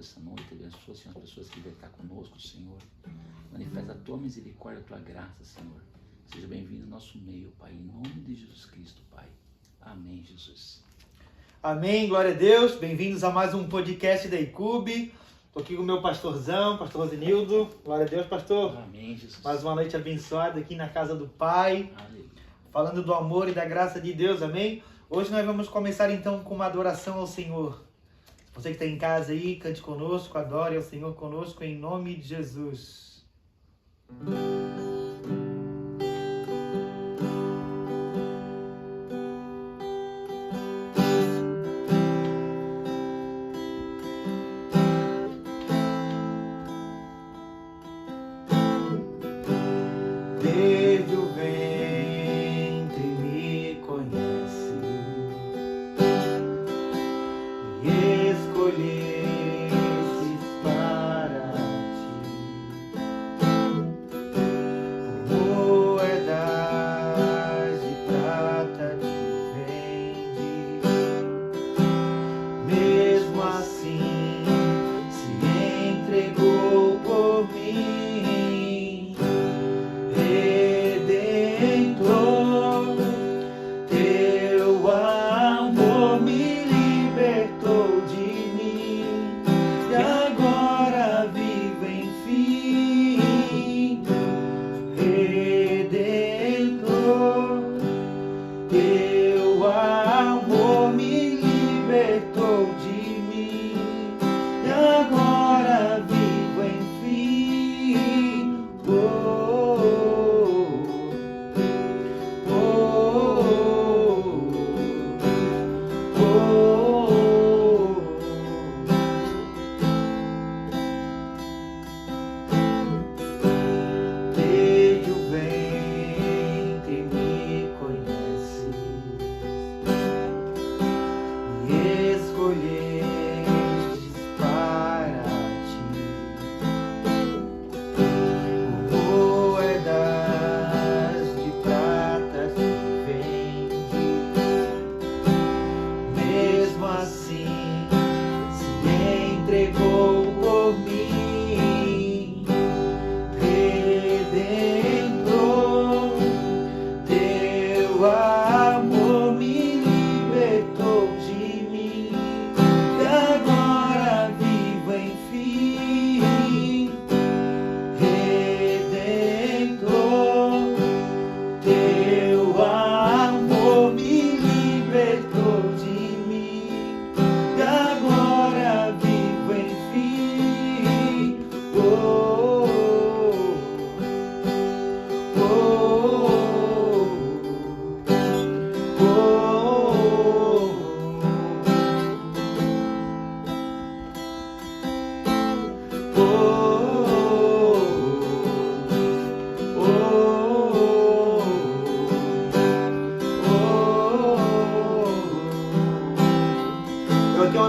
essa noite, abençoa, Senhor, as pessoas que devem estar conosco, Senhor. Manifesta a tua misericórdia, a tua graça, Senhor. Seja bem-vindo ao nosso meio, Pai, em nome de Jesus Cristo, Pai. Amém, Jesus. Amém, glória a Deus. Bem-vindos a mais um podcast da ICUB. Estou aqui com o meu pastorzão, pastor Rosenildo. Glória a Deus, pastor. Amém, Jesus. Mais uma noite abençoada aqui na casa do Pai. Aleluia. Falando do amor e da graça de Deus, amém? Hoje nós vamos começar então com uma adoração ao Senhor. Você que está em casa aí, cante conosco, adore ao Senhor conosco, em nome de Jesus. Desde o ventre me conhece e escolhestes para ti, moedas de prata te vende, mesmo assim se entregou por mim.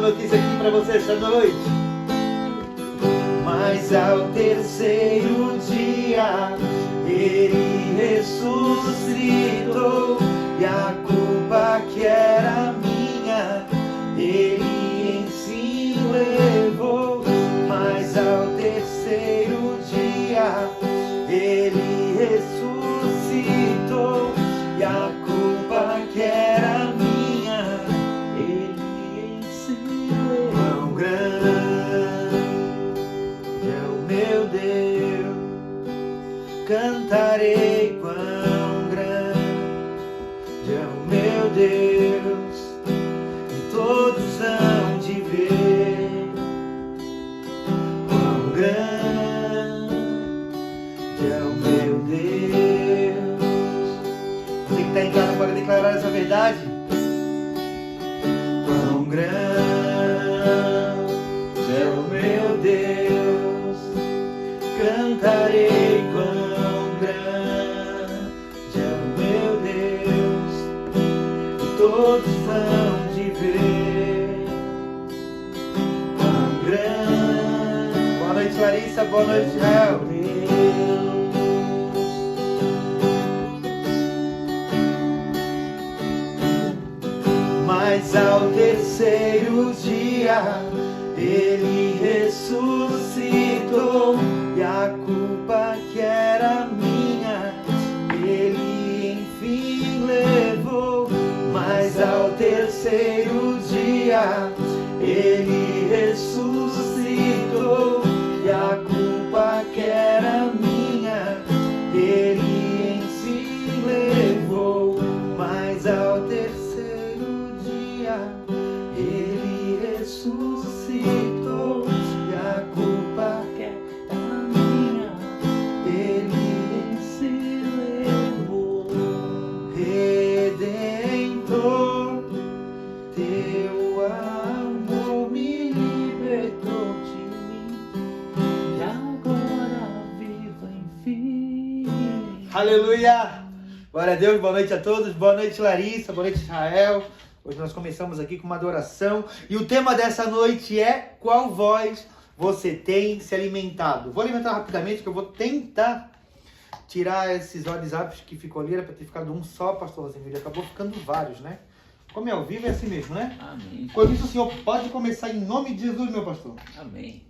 Notícia aqui para você esta noite. Mas ao terceiro dia ele ressuscitou, e a culpa que era minha ele em si levou. Mas ao terceiro dia ele ressuscitou, e a culpa que era minha cantarei quão grande é o meu Deus, e todos hão de ver quão grande é o meu Deus. Você que está em casa pode declarar essa verdade? Quão grande é o meu Deus, cantarei quão todos vão de ver quão grande. Boa noite, Larissa. Boa noite, Israel. Mas ao terceiro dia Ele ressuscitou e a culpa que era minha, Ele enfim levou. Mas ao terceiro dia, Ele ressuscitou e a culpa que era minha, Ele enfim levou. Mas ao terceiro dia, Ele ressuscitou e a culpa que era minha, Ele enfim levou. Redentor, teu amor me libertou de mim e agora vivo enfim. Aleluia! Glória a Deus, boa noite a todos, boa noite Larissa, boa noite Israel. Hoje nós começamos aqui com uma adoração e o tema dessa noite é: qual voz você tem se alimentado? Vou alimentar rapidamente, que eu vou tentar tirar esses WhatsApps que ficou ali, era para ter ficado um só, pastorzinho, ele acabou ficando vários, né? Como é ao vivo é assim mesmo, né? Amém. Por isso o Senhor pode começar em nome de Jesus, meu pastor. Amém.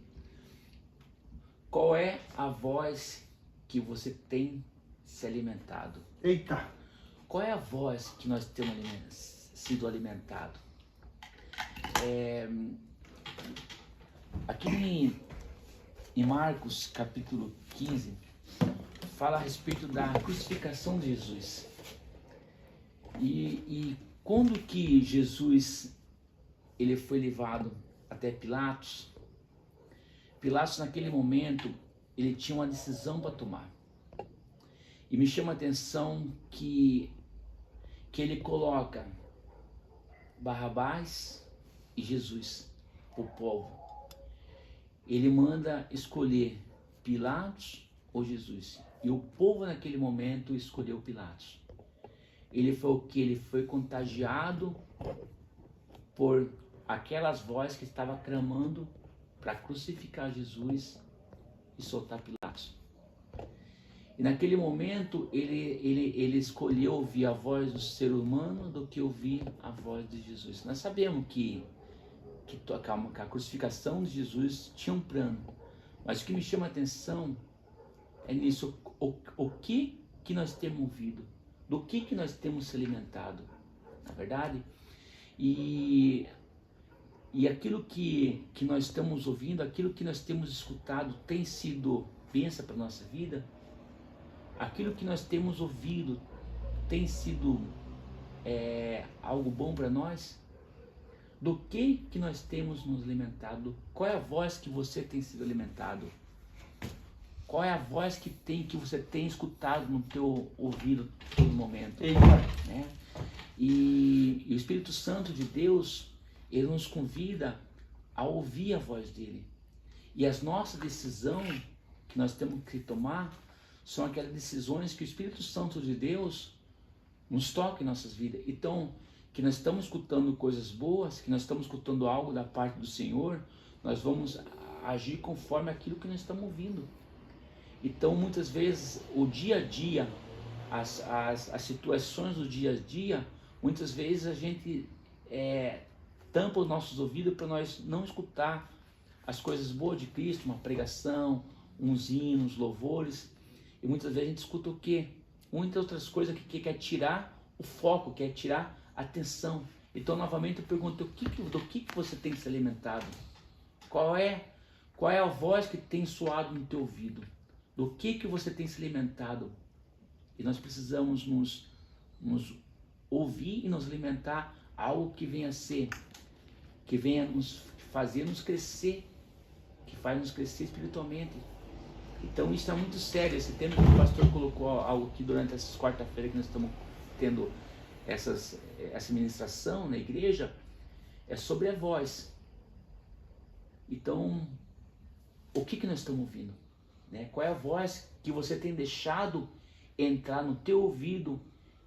Qual é a voz que você tem se alimentado? Eita! Qual é a voz que nós temos sido alimentados? Aqui em Marcos capítulo 15, fala a respeito da crucificação de Jesus. E quando que Jesus ele foi levado até Pilatos, Pilatos naquele momento ele tinha uma decisão para tomar. E me chama a atenção que ele coloca Barrabás e Jesus para o povo. Ele manda escolher Pilatos ou Jesus. E o povo naquele momento escolheu Pilatos. Ele foi o que? Ele foi contagiado por aquelas vozes que estavam clamando para crucificar Jesus e soltar Pilatos. E naquele momento ele escolheu ouvir a voz do ser humano do que ouvir a voz de Jesus. Nós sabemos que a crucificação de Jesus tinha um plano, mas o que me chama a atenção é nisso, o que nós temos ouvido, do que nós temos se alimentado, na verdade, e aquilo que nós estamos ouvindo, aquilo que nós temos escutado tem sido bênção para a nossa vida. Aquilo que nós temos ouvido tem sido algo bom para nós? Do que nós temos nos alimentado? Qual é a voz que você tem sido alimentado? Qual é a voz que você tem escutado no teu ouvido todo momento? Né? E o Espírito Santo de Deus, ele nos convida a ouvir a voz dele. E as nossas decisões que nós temos que tomar são aquelas decisões que o Espírito Santo de Deus nos toca em nossas vidas. Então, que nós estamos escutando coisas boas, que nós estamos escutando algo da parte do Senhor, nós vamos agir conforme aquilo que nós estamos ouvindo. Então, muitas vezes, o dia a dia, as situações do dia a dia, muitas vezes a gente tampa os nossos ouvidos para nós não escutar as coisas boas de Cristo, uma pregação, uns hinos, louvores. E muitas vezes a gente escuta o quê? Muitas outras coisas que quer tirar o foco, quer tirar a atenção. Então, novamente, eu pergunto, do que você tem se alimentado? Qual é a voz que tem soado no teu ouvido? Do que você tem se alimentado? E nós precisamos nos ouvir e nos alimentar algo que venha a ser, que venha nos fazer nos crescer, que faz nos crescer espiritualmente. Então isso é muito sério. Esse tema que o pastor colocou algo aqui durante essas quarta-feiras que nós estamos tendo essa ministração na igreja, é sobre a voz. Então, o que nós estamos ouvindo? Né? Qual é a voz que você tem deixado entrar no teu ouvido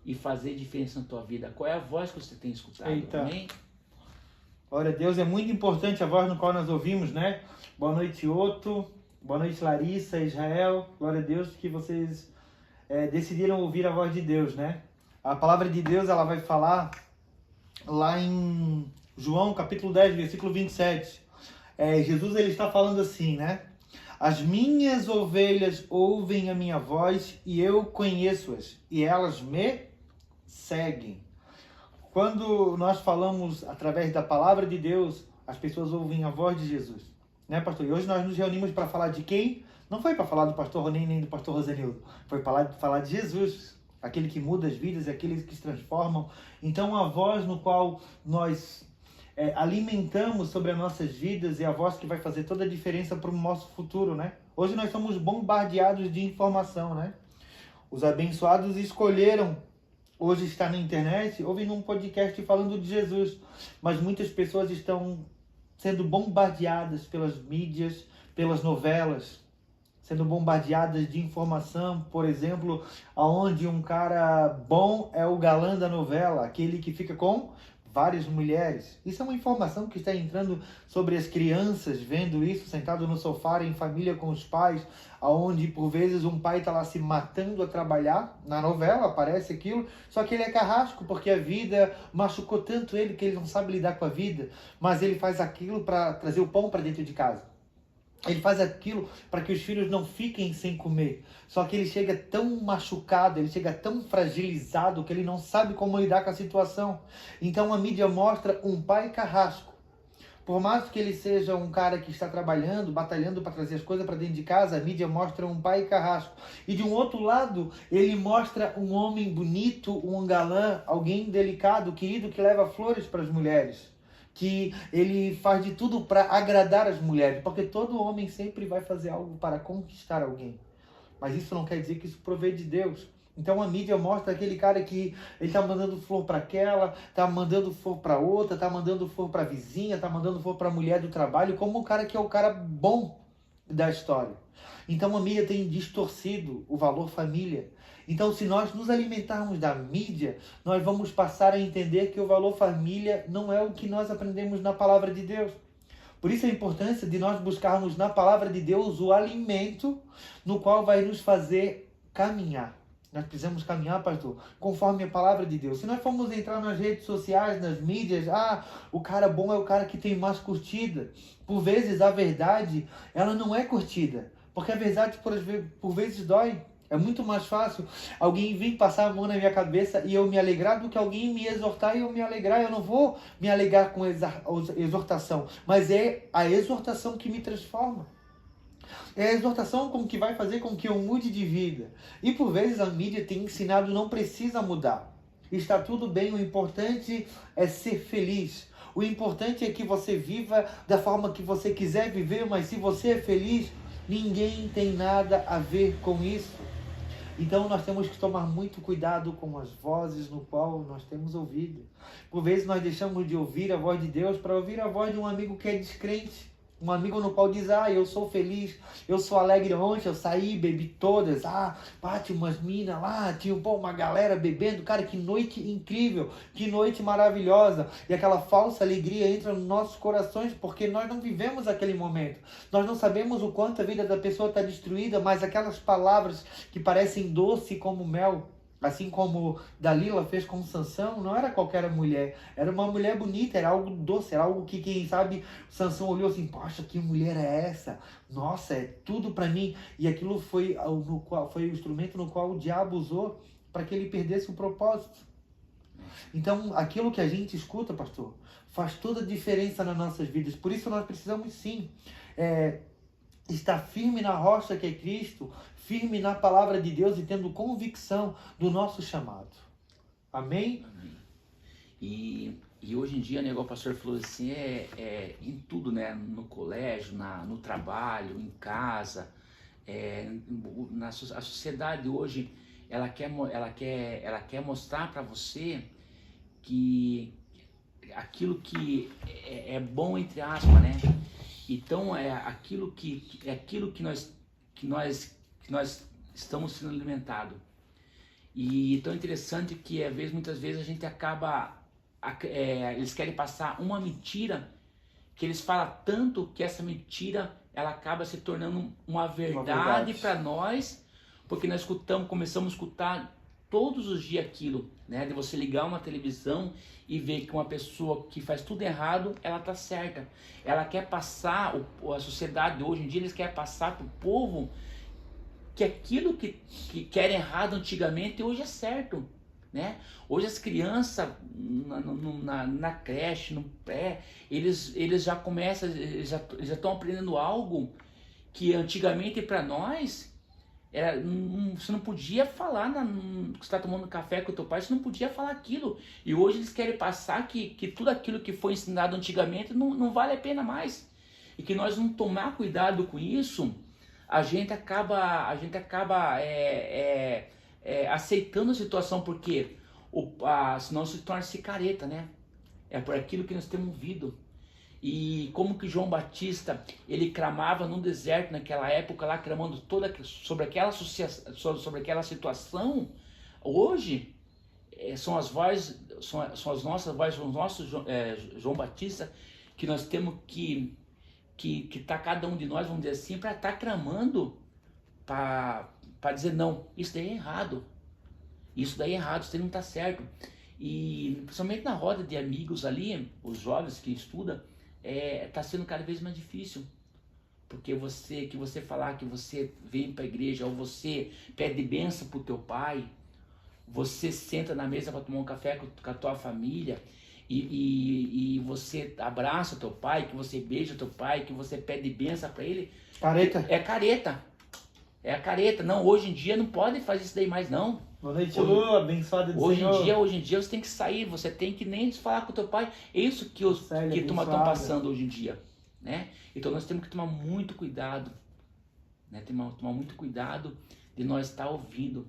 e fazer diferença na tua vida? Qual é a voz que você tem escutado? Eita. Amém? Glória a Deus, é muito importante a voz no qual nós ouvimos, né? Boa noite, Otto. Boa noite, Larissa, Israel. Glória a Deus que vocês decidiram ouvir a voz de Deus, né? A palavra de Deus, ela vai falar lá em João, capítulo 10, versículo 27. Jesus ele está falando assim, né? As minhas ovelhas ouvem a minha voz e eu conheço-as e elas me seguem. Quando nós falamos através da palavra de Deus, as pessoas ouvem a voz de Jesus, né, pastor? E hoje nós nos reunimos para falar de quem? Não foi para falar do pastor Ronen nem do pastor Rosenildo, foi para falar de Jesus, aquele que muda as vidas e aqueles que se transformam. Então a voz no qual nós alimentamos sobre as nossas vidas é a voz que vai fazer toda a diferença para o nosso futuro, né? Hoje nós somos bombardeados de informação, né? Os abençoados escolheram hoje estar na internet, ouvindo um podcast falando de Jesus, mas muitas pessoas estão sendo bombardeadas pelas mídias, pelas novelas, sendo bombardeadas de informação, por exemplo, aonde um cara bom é o galã da novela, aquele que fica com várias mulheres. Isso é uma informação que está entrando sobre as crianças, vendo isso, sentado no sofá, em família com os pais, aonde por vezes um pai está lá se matando a trabalhar, na novela aparece aquilo, só que ele é carrasco, porque a vida machucou tanto ele que ele não sabe lidar com a vida, mas ele faz aquilo para trazer o pão para dentro de casa. Ele faz aquilo para que os filhos não fiquem sem comer. Só que ele chega tão machucado, ele chega tão fragilizado que ele não sabe como lidar com a situação. Então a mídia mostra um pai carrasco. Por mais que ele seja um cara que está trabalhando, batalhando para trazer as coisas para dentro de casa, a mídia mostra um pai carrasco. E de um outro lado, ele mostra um homem bonito, um galã, alguém delicado, querido, que leva flores para as mulheres. Que ele faz de tudo para agradar as mulheres, porque todo homem sempre vai fazer algo para conquistar alguém. Mas isso não quer dizer que isso provém de Deus. Então a mídia mostra aquele cara que ele tá mandando flor para aquela, tá mandando flor para outra, tá mandando flor para a vizinha, tá mandando flor para a mulher do trabalho, como o cara que é o cara bom da história. Então a mídia tem distorcido o valor família. Então, se nós nos alimentarmos da mídia, nós vamos passar a entender que o valor família não é o que nós aprendemos na palavra de Deus. Por isso a importância de nós buscarmos na palavra de Deus o alimento no qual vai nos fazer caminhar. Nós precisamos caminhar, pastor, conforme a palavra de Deus. Se nós formos entrar nas redes sociais, nas mídias, o cara bom é o cara que tem mais curtida. Por vezes a verdade, ela não é curtida. Porque a verdade por vezes dói. É muito mais fácil alguém vir passar a mão na minha cabeça e eu me alegrar do que alguém me exortar e eu me alegrar. Eu não vou me alegrar com exortação, mas é a exortação que me transforma. É a exortação que vai fazer com que eu mude de vida. E por vezes a mídia tem ensinado não precisa mudar. Está tudo bem, o importante é ser feliz. O importante é que você viva da forma que você quiser viver, mas se você é feliz, ninguém tem nada a ver com isso. Então nós temos que tomar muito cuidado com as vozes no qual nós temos ouvido. Por vezes nós deixamos de ouvir a voz de Deus para ouvir a voz de um amigo que é descrente. Um amigo no qual diz, eu sou feliz, eu sou alegre. Ontem eu saí, bebi todas, bate umas minas lá, tinha uma galera bebendo, cara, que noite incrível, que noite maravilhosa. E aquela falsa alegria entra nos nossos corações, porque nós não vivemos aquele momento. Nós não sabemos o quanto a vida da pessoa está destruída, mas aquelas palavras que parecem doce como mel, assim como Dalila fez com Sansão, não era qualquer mulher, era uma mulher bonita, era algo doce, era algo que, quem sabe, Sansão olhou assim, poxa, que mulher é essa? Nossa, é tudo para mim. E aquilo foi o instrumento no qual o diabo usou para que ele perdesse o propósito. Então, aquilo que a gente escuta, pastor, faz toda a diferença nas nossas vidas. Por isso nós precisamos sim estar firme na rocha que é Cristo, firme na palavra de Deus e tendo convicção do nosso chamado. Amém? Amém. E hoje em dia, né, igual o pastor falou assim, em tudo, né? No colégio, no trabalho, em casa, a sociedade hoje, ela quer mostrar para você que aquilo que é bom, entre aspas, né? Então é aquilo que nós estamos sendo alimentados. E tão interessante que muitas vezes a gente acaba, eles querem passar uma mentira que eles falam tanto que essa mentira ela acaba se tornando uma verdade para nós, porque nós começamos a escutar todos os dias aquilo, né? De você ligar uma televisão e ver que uma pessoa que faz tudo errado, ela tá certa. Ela quer passar, a sociedade hoje em dia, eles querem passar pro povo que aquilo que era errado antigamente, hoje é certo, né? Hoje as crianças na creche, no pré, eles já começam, eles já estão aprendendo algo que antigamente para nós você não podia falar que você está tomando café com o teu pai, você não podia falar aquilo. E hoje eles querem passar que tudo aquilo que foi ensinado antigamente não vale a pena mais. E que nós não tomar cuidado com isso, a gente acaba aceitando a situação, porque senão se torna-se careta, né? É por aquilo que nós temos ouvido. E como que João Batista, ele clamava no deserto naquela época lá, clamando sobre aquela situação, hoje são as vozes, são as nossas vozes, são os nossos João Batista, que nós temos que tá cada um de nós, vamos dizer assim, para estar clamando, para dizer não, isso daí é errado, isso daí não está certo. E principalmente na roda de amigos ali, os jovens que estudam, tá sendo cada vez mais difícil, porque você falar que você vem para a igreja, ou você pede bênção pro teu pai, você senta na mesa para tomar um café com a tua família, e você abraça o teu pai, que você beija o teu pai, que você pede bênção para ele, Careta. é careta. Não, hoje em dia não pode fazer isso daí mais não. Boa noite, Lu, abençoado do Senhor. Hoje em dia você tem que sair, você tem que nem falar com o teu pai. É isso que os que estão passando hoje em dia, né? Então nós temos que tomar muito cuidado, né? Tomar muito cuidado de nós estar ouvindo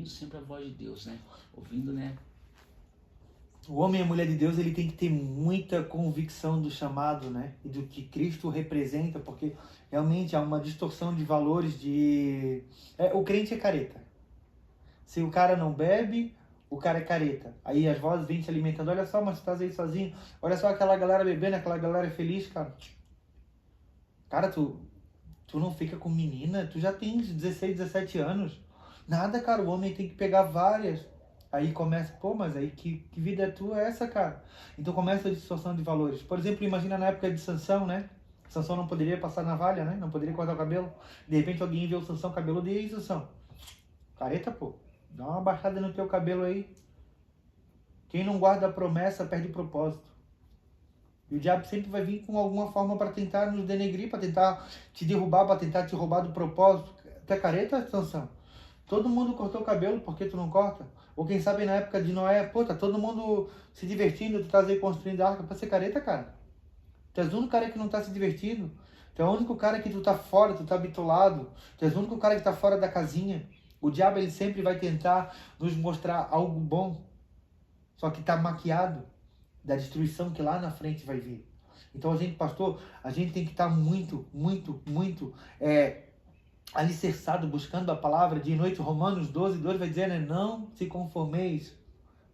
sempre a voz de Deus, né? Ouvindo, né? O homem e a mulher de Deus, ele tem que ter muita convicção do chamado, né? E do que Cristo representa, porque realmente há uma distorção de valores o crente é careta. Se o cara não bebe, o cara é careta. Aí as vozes vêm se alimentando. Olha só, mas tu estás aí sozinho. Olha só aquela galera bebendo, aquela galera feliz, cara. Cara, tu não fica com menina? Tu já tens 16, 17 anos. Nada, cara. O homem tem que pegar várias. Aí começa, mas aí que vida é tua essa, cara? Então começa a distorção de valores. Por exemplo, imagina na época de Sansão, né? Sansão não poderia passar navalha, né? Não poderia cortar o cabelo. De repente alguém vê o Sansão cabeludo, e aí, Sansão? Careta, pô. Dá uma baixada no teu cabelo aí. Quem não guarda a promessa perde o propósito. E o diabo sempre vai vir com alguma forma para tentar nos denegrir, para tentar te derrubar, para tentar te roubar do propósito. Tu é careta, Sansão? Todo mundo cortou o cabelo, por que tu não corta? Ou quem sabe na época de Noé, tá todo mundo se divertindo, tu tá aí construindo a arca pra ser careta, cara. Tu és o único cara que não tá se divertindo. Tu é o único cara que tu tá fora, tu tá bitolado. Tu és o único cara que tá fora da casinha. O diabo, ele sempre vai tentar nos mostrar algo bom, só que tá maquiado da destruição que lá na frente vai vir. Então a gente, pastor, a gente tem que estar muito alicerçado, buscando a palavra. De noite, Romanos 12 vai dizer, né? Não se conformeis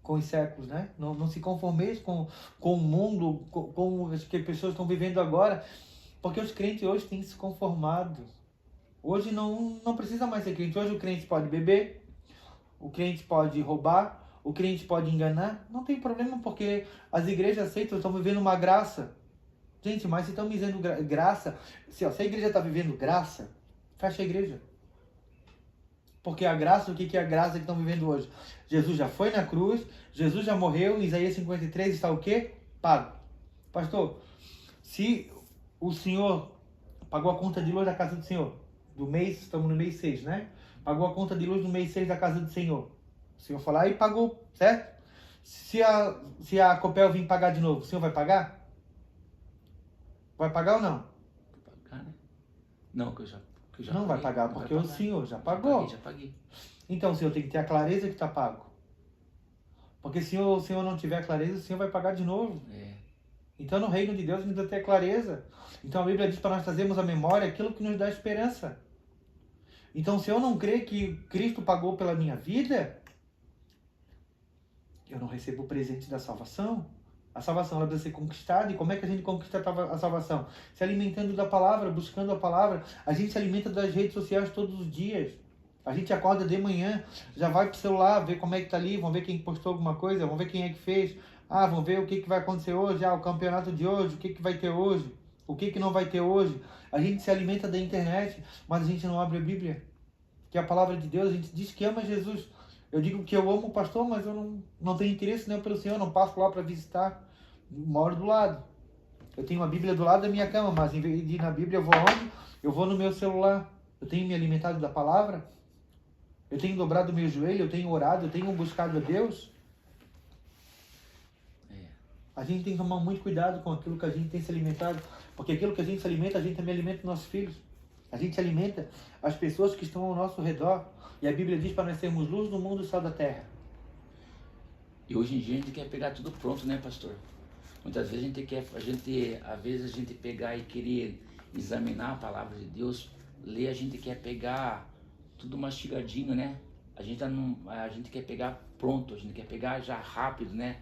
com os séculos, né? Não se conformeis com o mundo, com as que as pessoas estão vivendo agora, porque os crentes hoje têm se conformado. Hoje não precisa mais ser crente. Hoje o crente pode beber, o crente pode roubar, o crente pode enganar. Não tem problema, porque as igrejas aceitam, estão vivendo uma graça. Gente, mas se estão vivendo graça, se a igreja está vivendo graça, fecha a igreja. Porque a graça, o que é a graça que estão vivendo hoje? Jesus já foi na cruz, Jesus já morreu, em Isaías 53 está o quê? Pago. Pastor, se o Senhor pagou a conta de luz da casa do Senhor, do mês, estamos no mês 6, né? Pagou a conta de luz no mês 6 da casa do Senhor. O Senhor foi lá e pagou, certo? Se a Copel vir pagar de novo, o Senhor vai pagar? Vai pagar ou não? Vai pagar, né? Não, que eu já não paguei, vai pagar, porque o Senhor já pagou. Já paguei. Então o Senhor tem que ter a clareza que está pago. Porque se o Senhor não tiver a clareza, o Senhor vai pagar de novo. Então no reino de Deus a gente precisa ter clareza. Então a Bíblia diz para nós trazermos à memória aquilo que nos dá esperança. Então se eu não crer que Cristo pagou pela minha vida, eu não recebo o presente da salvação. A salvação ela precisa ser conquistada. E como é que a gente conquista a salvação? Se alimentando da palavra, buscando a palavra. A gente se alimenta das redes sociais todos os dias. A gente acorda de manhã, já vai pro celular, ver como é que tá ali, vamos ver quem postou alguma coisa, vamos ver quem é que fez. Ah, vamos ver o que vai acontecer hoje, o campeonato de hoje, o que vai ter hoje, o que não vai ter hoje. A gente se alimenta da internet, mas a gente não abre a Bíblia, que é a palavra de Deus. A gente diz que ama Jesus. Eu digo que eu amo o pastor, mas eu não tenho interesse nem pelo Senhor, não passo lá para visitar, moro do lado. Eu tenho uma Bíblia do lado da minha cama, mas em vez de ir na Bíblia, eu vou onde? Eu vou no meu celular. Eu tenho me alimentado da palavra, eu tenho dobrado o meu joelho, eu tenho orado, eu tenho buscado a Deus. A gente tem que tomar muito cuidado com aquilo que a gente tem se alimentado, porque aquilo que a gente se alimenta, a gente também alimenta os nossos filhos. A gente alimenta as pessoas que estão ao nosso redor. E a Bíblia diz para nós sermos luz no mundo e sal da terra. E hoje em dia a gente quer pegar tudo pronto, né, pastor? Muitas vezes a gente pegar e querer examinar a palavra de Deus, ler, a gente quer pegar tudo mastigadinho, né? A gente quer pegar pronto, a gente quer pegar já rápido, né?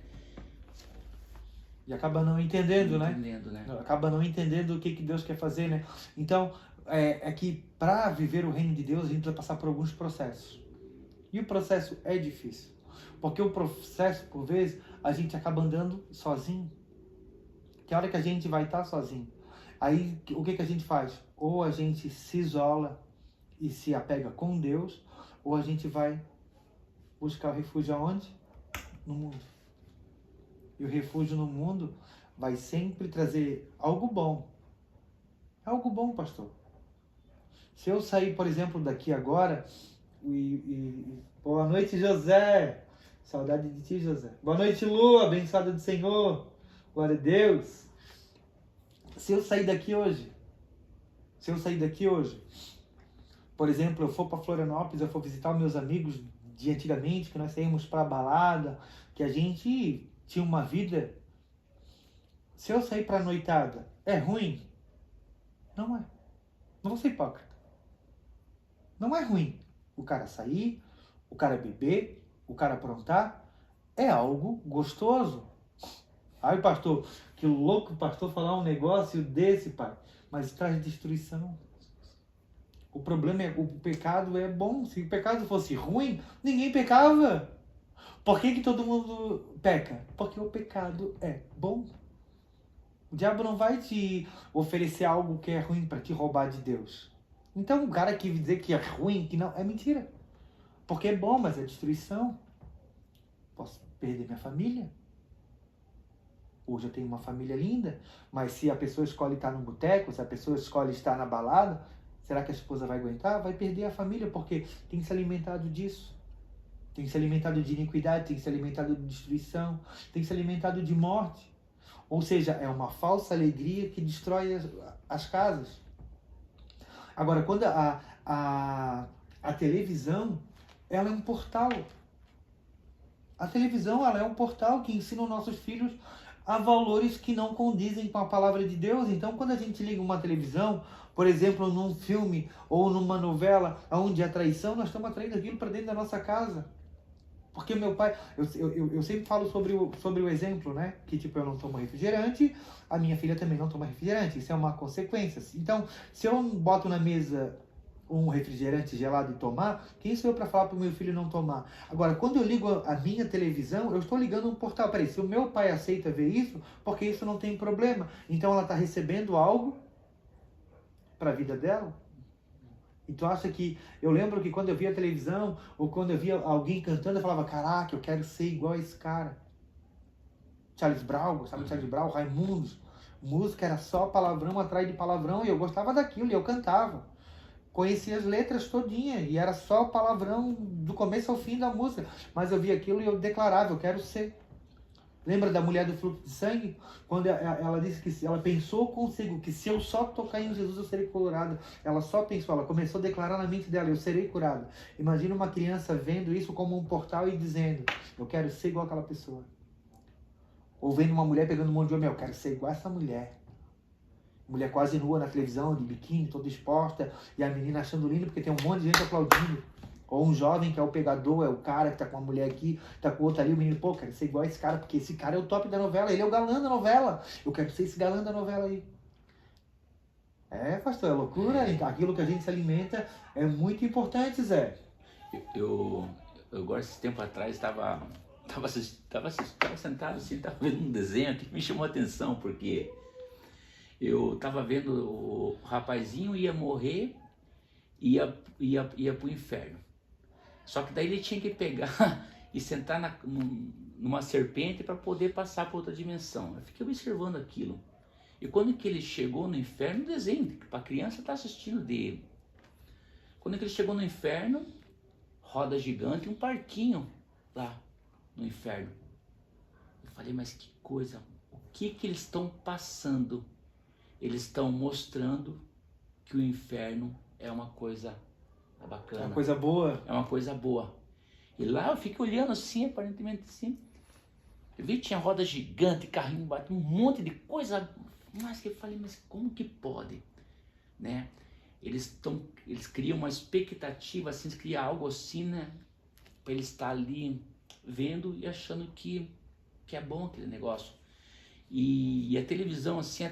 E acaba não entendendo, né? Né? Acaba não entendendo o que Deus quer fazer, né? Então, é que para viver o reino de Deus, a gente vai passar por alguns processos. E o processo é difícil. Porque o processo, por vezes, a gente acaba andando sozinho. Que a hora que a gente vai estar sozinho, aí o que a gente faz? Ou a gente se isola e se apega com Deus, ou a gente vai buscar o refúgio aonde? No mundo. E o refúgio no mundo vai sempre trazer algo bom. Algo bom, pastor. Se eu sair, por exemplo, daqui agora, boa noite, José. Saudade de ti, José. Boa noite, Lu, abençoada do Senhor. Glória a Deus. Se eu sair daqui hoje, por exemplo, eu for para Florianópolis, eu for visitar os meus amigos de antigamente, que nós saímos para balada, que a gente tinha uma vida. Se eu sair para noitada, é ruim? Não é. Não vou ser hipócrita. Não é ruim o cara sair, o cara beber, o cara aprontar. É algo gostoso. Ai, pastor, que louco o pastor falar um negócio desse, pai. Mas traz destruição. O problema é, o pecado é bom. Se o pecado fosse ruim, ninguém pecava. Por que todo mundo peca? Porque o pecado é bom. O diabo não vai te oferecer algo que é ruim para te roubar de Deus. Então o cara que dizer que é ruim, que não, é mentira. Porque é bom, mas é destruição. Posso perder minha família. Hoje eu tenho uma família linda, mas se a pessoa escolhe estar no boteco, se a pessoa escolhe estar na balada, será que a esposa vai aguentar? Vai perder a família, porque tem se alimentado disso. Tem se alimentado de iniquidade, tem se alimentado de destruição, tem se alimentado de morte. Ou seja, é uma falsa alegria que destrói as casas. Agora, quando a televisão, ela é um portal. A televisão, ela é um portal que ensina os nossos filhos a valores que não condizem com a palavra de Deus. Então, quando a gente liga uma televisão, por exemplo, num filme ou numa novela onde há traição, nós estamos atraindo aquilo para dentro da nossa casa. Porque meu pai, eu sempre falo sobre o exemplo, né? Que tipo, eu não tomo refrigerante, a minha filha também não toma refrigerante. Isso é uma consequência. Então, se eu boto na mesa um refrigerante gelado e tomar, quem sou eu para falar para o meu filho não tomar? Agora, quando eu ligo a minha televisão, eu estou ligando um portal. Peraí, se o meu pai aceita ver isso, porque isso não tem problema. Então ela está recebendo algo para a vida dela. E tu acha que... Eu lembro que quando eu via a televisão, ou quando eu via alguém cantando, eu falava, caraca, eu quero ser igual a esse cara. Charles Brown, sabe Charles Brown? Raimundos. Música era só palavrão atrás de palavrão, e eu gostava daquilo, e eu cantava. Conhecia as letras todinhas, e era só palavrão do começo ao fim da música. Mas eu via aquilo e eu declarava, eu quero ser. Lembra da mulher do fluxo de sangue? Quando ela disse que ela pensou consigo que se eu só tocar em Jesus eu serei curada. Ela só pensou, ela começou a declarar na mente dela, eu serei curada. Imagina uma criança vendo isso como um portal e dizendo, eu quero ser igual aquela pessoa. Ou vendo uma mulher pegando um monte de homem, eu quero ser igual essa mulher. Mulher quase nua na televisão, de biquíni, toda exposta, e a menina achando lindo porque tem um monte de gente aplaudindo. Ou um jovem que é o pegador, é o cara que tá com uma mulher aqui, tá com outra ali, o menino, pô, quero ser igual a esse cara, porque esse cara é o top da novela, ele é o galã da novela. Eu quero ser esse galã da novela aí. É, pastor, é loucura. Aquilo que a gente se alimenta é muito importante, Zé. eu agora, esse tempo atrás, estava sentado assim, estava vendo um desenho que me chamou a atenção, porque eu estava vendo o rapazinho ia morrer, ia para o inferno. Só que daí ele tinha que pegar e sentar numa serpente para poder passar para outra dimensão. Eu fiquei observando aquilo. E quando que ele chegou no inferno, desenho, para a criança estar assistindo dele. Quando que ele chegou no inferno, roda gigante, um parquinho lá no inferno. Eu falei, mas que coisa, o que eles estão passando? Eles estão mostrando que o inferno é uma coisa bacana. É uma coisa boa. É uma coisa boa. E lá eu fiquei olhando assim, aparentemente assim. Eu vi que tinha roda gigante, carrinho batido, um monte de coisa. Mas que eu falei, mas como que pode? Né? Eles criam uma expectativa, assim, eles criam algo assim, né? Para ele estar ali vendo e achando que é bom aquele negócio. E a televisão, assim, é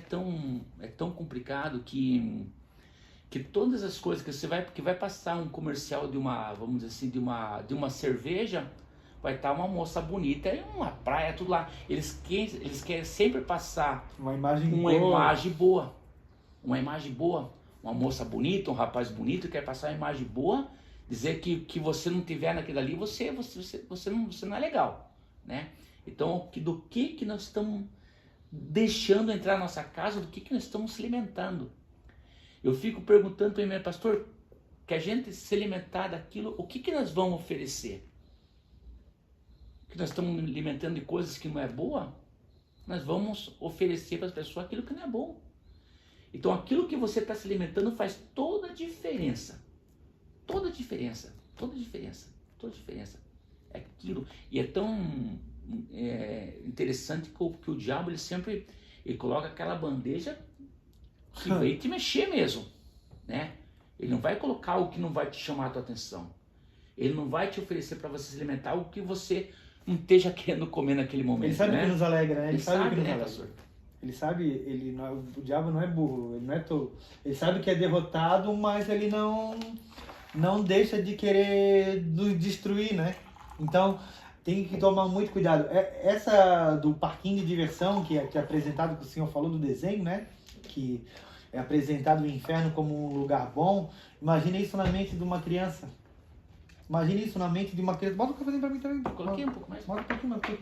tão complicado que todas as coisas que vai passar um comercial de uma, vamos dizer assim, de uma cerveja, vai estar uma moça bonita e uma praia, tudo lá. Eles querem sempre passar uma imagem boa. Uma imagem boa. Uma moça bonita, um rapaz bonito, quer passar uma imagem boa, dizer que você não tiver naquilo ali, você não é legal, né? Então, do que nós estamos deixando entrar na nossa casa, do que nós estamos se alimentando? Eu fico perguntando para mim, pastor, que a gente se alimentar daquilo, o que nós vamos oferecer? Que nós estamos alimentando de coisas que não é boa, nós vamos oferecer para as pessoas aquilo que não é bom. Então aquilo que você está se alimentando faz toda a diferença. Toda a diferença. Toda a diferença. Toda a diferença. É aquilo. E é tão interessante que o diabo ele coloca aquela bandeja que vai te mexer mesmo, né? Ele não vai colocar algo que não vai te chamar a tua atenção. Ele não vai te oferecer para você se alimentar algo que você não esteja querendo comer naquele momento. Ele sabe, né? O que nos alegra, né? Ele sabe o que nos alegra. Pastor? Ele sabe, o diabo não é burro, ele não é tolo. Ele sabe que é derrotado, mas ele não deixa de querer nos destruir, né? Então, tem que tomar muito cuidado. Essa do parquinho de diversão, que é apresentado, que o senhor falou do desenho, né? Que é apresentado o inferno como um lugar bom. Imagina isso na mente de uma criança. Imagina isso na mente de uma criança. Bota o cafezinho pra mim também. Coloquei um pouco mais. Bota um pouquinho mais.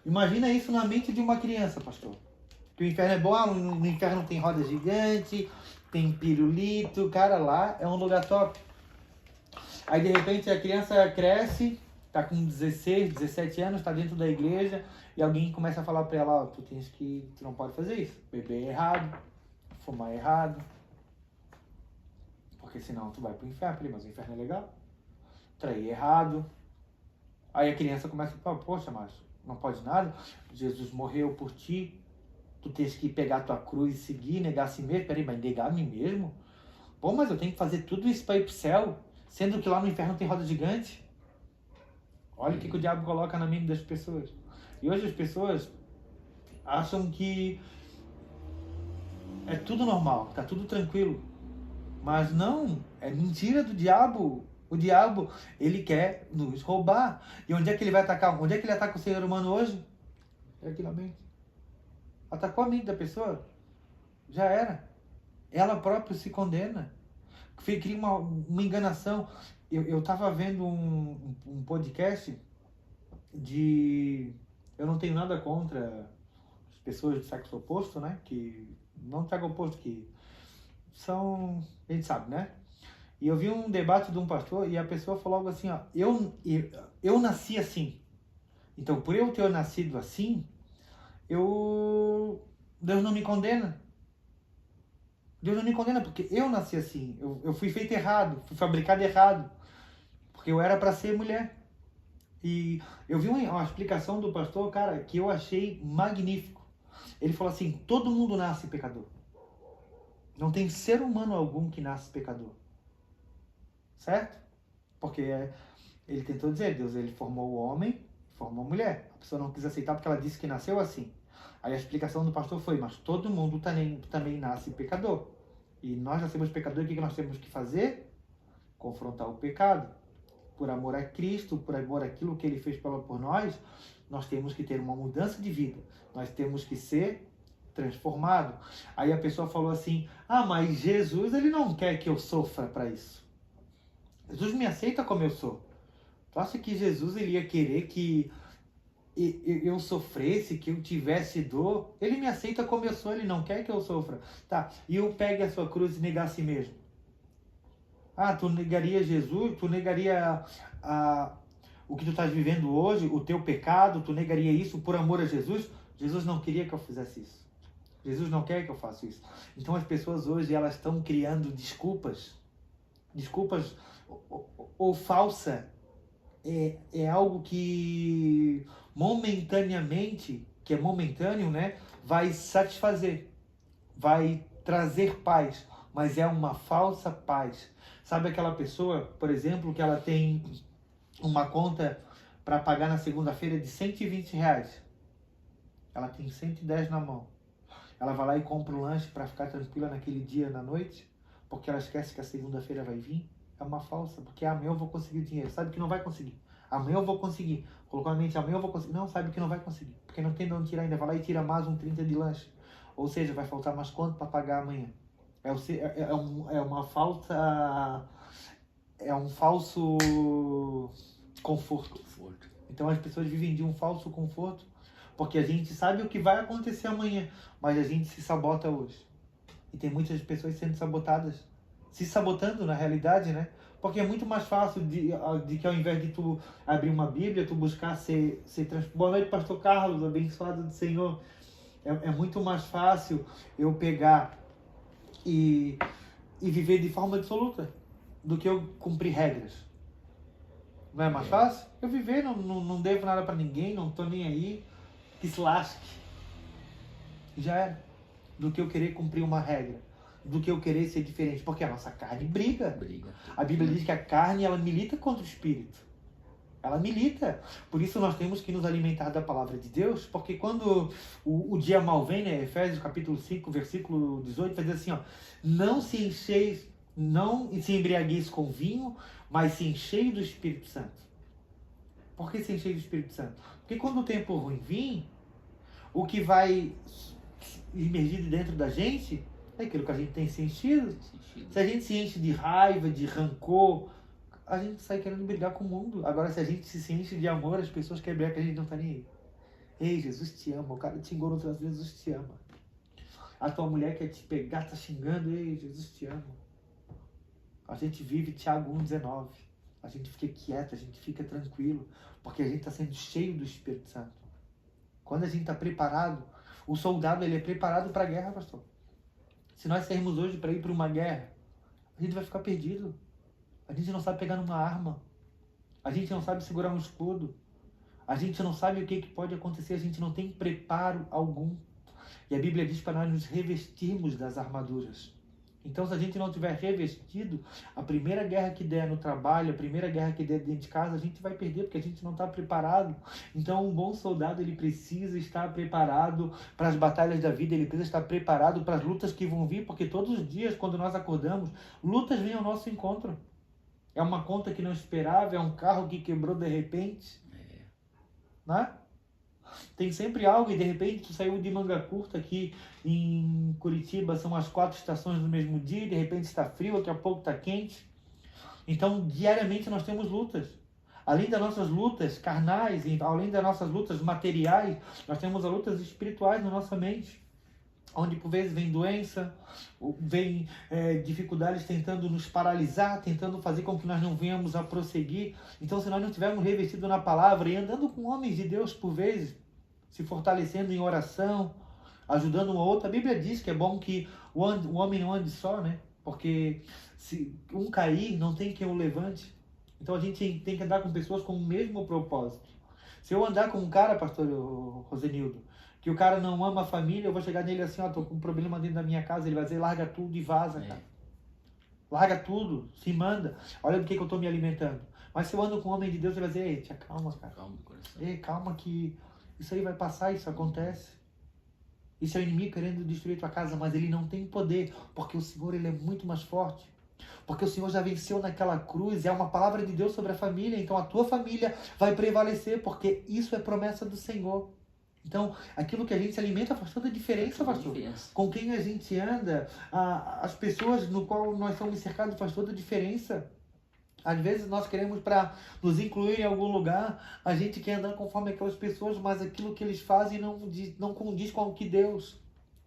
Imagina isso na mente de uma criança, pastor. Que o inferno é bom, no inferno tem roda gigante, tem pirulito, cara, lá é um lugar top. Aí de repente a criança cresce, tá com 16, 17 anos, tá dentro da igreja, e alguém começa a falar pra ela, ó, tu não pode fazer isso, beber errado, fumar errado, porque senão tu vai pro inferno. Falei, mas o inferno é legal? Trair errado. Aí a criança começa a falar, poxa, mas não pode nada, Jesus morreu por ti, tu tens que pegar a tua cruz e seguir, negar a si mesmo. Peraí, mas negar a mim mesmo? Bom, mas eu tenho que fazer tudo isso para ir pro céu, sendo que lá no inferno tem roda gigante. Olha o que o diabo coloca na mente das pessoas. E hoje as pessoas acham que é tudo normal, tá tudo tranquilo. Mas não, é mentira do diabo. O diabo, ele quer nos roubar. E onde é que ele vai atacar? Onde é que ele ataca o ser humano hoje? É aqui na mente. Atacou a mente da pessoa, já era. Ela própria se condena. Cria uma enganação. Eu estava vendo um podcast de... Eu não tenho nada contra as pessoas de sexo oposto, né? Que não sexo oposto, que são... A gente sabe, né? E eu vi um debate de um pastor e a pessoa falou algo assim, ó. Eu nasci assim. Então, por eu ter nascido assim... Deus não me condena. Deus não me condena porque eu nasci assim. Eu fui feito errado, fui fabricado errado. Porque eu era para ser mulher. E eu vi uma explicação do pastor, cara, que eu achei magnífico. Ele falou assim, todo mundo nasce pecador. Não tem ser humano algum que nasce pecador. Certo? Porque ele tentou dizer, Deus, ele formou o homem, formou a mulher. A pessoa não quis aceitar porque ela disse que nasceu assim. Aí a explicação do pastor foi, mas todo mundo também nasce pecador. E nós nascemos pecador, o que nós temos que fazer? Confrontar o pecado. por amor a Cristo, por amor àquilo que Ele fez por nós, nós temos que ter uma mudança de vida. Nós temos que ser transformados. Aí a pessoa falou assim, mas Jesus, Ele não quer que eu sofra para isso. Jesus me aceita como eu sou. Tu acha que Jesus ele ia querer que eu sofresse, que eu tivesse dor? Ele me aceita como eu sou, Ele não quer que eu sofra. Tá, e eu pegue a sua cruz e negar a si mesmo. Tu negaria Jesus? Tu negaria o que tu estás vivendo hoje, o teu pecado? Tu negaria isso por amor a Jesus? Jesus não queria que eu fizesse isso. Jesus não quer que eu faça isso. Então as pessoas hoje elas estão criando desculpas ou falsa. É algo que momentaneamente, que é momentâneo, né, vai satisfazer, vai trazer paz, mas é uma falsa paz. Sabe aquela pessoa, por exemplo, que ela tem uma conta para pagar na segunda-feira de R$120. Ela tem 110 na mão. Ela vai lá e compra um lanche para ficar tranquila naquele dia, na noite, porque ela esquece que a segunda-feira vai vir. É uma falsa, porque amanhã eu vou conseguir o dinheiro. Sabe que não vai conseguir. Amanhã eu vou conseguir. Colocou na mente, amanhã eu vou conseguir. Não, sabe que não vai conseguir. Porque não tem de onde tirar ainda. Vai lá e tira mais um 30 de lanche. Ou seja, vai faltar mais quanto para pagar amanhã? É uma falsa... É um falso conforto. Então as pessoas vivem de um falso conforto, porque a gente sabe o que vai acontecer amanhã, mas a gente se sabota hoje. E tem muitas pessoas sendo sabotadas, se sabotando na realidade, né? Porque é muito mais fácil de que ao invés de tu abrir uma Bíblia, tu buscar ser Boa noite, pastor Carlos, abençoado do Senhor. É muito mais fácil eu pegar e viver de forma absoluta do que eu cumprir regras. Não é mais fácil? Eu viver, não devo nada pra ninguém, não tô nem aí, que se lasque. Já era. Do que eu querer cumprir uma regra, do que eu querer ser diferente, porque a nossa carne briga. A Bíblia diz que a carne, ela milita contra o Espírito. Ela milita. Por isso nós temos que nos alimentar da palavra de Deus, porque quando o dia mal vem, né, Efésios capítulo 5, versículo 18, vai dizer assim, não se embriagueis com vinho, mas se enchei do Espírito Santo. Por que se enchei do Espírito Santo? Porque quando o tempo ruim vir, o que vai imergir dentro da gente é aquilo que a gente tem se enchido. Se a gente se enche de raiva, de rancor, a gente sai querendo brigar com o mundo. Agora, se a gente se enche de amor, as pessoas querem brigar que a gente não tá nem aí. Ei, Jesus te ama. O cara te xingou outras vezes, Jesus te ama. A tua mulher quer te pegar, tá xingando. Ei, Jesus te ama. A gente vive Tiago 1,19. A gente fica quieto, a gente fica tranquilo, porque a gente está sendo cheio do Espírito Santo. Quando a gente está preparado, o soldado ele é preparado para a guerra, pastor. Se nós sairmos hoje para ir para uma guerra, a gente vai ficar perdido. A gente não sabe pegar numa arma. A gente não sabe segurar um escudo. A gente não sabe o que pode acontecer. A gente não tem preparo algum. E a Bíblia diz para nós nos revestirmos das armaduras. Então, se a gente não tiver revestido, a primeira guerra que der no trabalho, a primeira guerra que der dentro de casa, a gente vai perder, porque a gente não está preparado. Então, um bom soldado, ele precisa estar preparado para as batalhas da vida, ele precisa estar preparado para as lutas que vão vir, porque todos os dias, quando nós acordamos, lutas vêm ao nosso encontro. É uma conta que não esperava, é um carro que quebrou de repente, né? Tem sempre algo, e de repente tu saiu de manga curta aqui em Curitiba, são as 4 estações no mesmo dia, de repente está frio, daqui a pouco está quente. Então, diariamente nós temos lutas. Além das nossas lutas carnais, além das nossas lutas materiais, nós temos as lutas espirituais na nossa mente. Onde por vezes vem doença, vem dificuldades tentando nos paralisar, tentando fazer com que nós não venhamos a prosseguir. Então, se nós não estivermos revestidos na palavra e andando com homens de Deus por vezes, se fortalecendo em oração, ajudando um ao outro, a Bíblia diz que é bom que o homem não ande só, né? Porque se um cair, não tem quem o levante. Então a gente tem que andar com pessoas com o mesmo propósito. Se eu andar com um cara, pastor Rosenildo, que o cara não ama a família, eu vou chegar nele assim, tô com um problema dentro da minha casa, ele vai dizer, larga tudo e vaza, cara. Larga tudo, se manda. Olha do que eu tô me alimentando. Mas se eu ando com um homem de Deus, ele vai dizer, ei, te acalma, cara. Calma do coração. Ei, calma que isso aí vai passar, isso acontece. Isso é o inimigo querendo destruir tua casa, mas ele não tem poder, porque o Senhor, ele é muito mais forte. Porque o Senhor já venceu naquela cruz, é uma palavra de Deus sobre a família, então a tua família vai prevalecer, porque isso é promessa do Senhor. Então, aquilo que a gente se alimenta faz toda a diferença, pastor. Com quem a gente anda, as pessoas no qual nós somos cercados faz toda a diferença. Às vezes nós queremos para nos incluir em algum lugar, a gente quer andar conforme aquelas pessoas, mas aquilo que eles fazem não condiz com o que Deus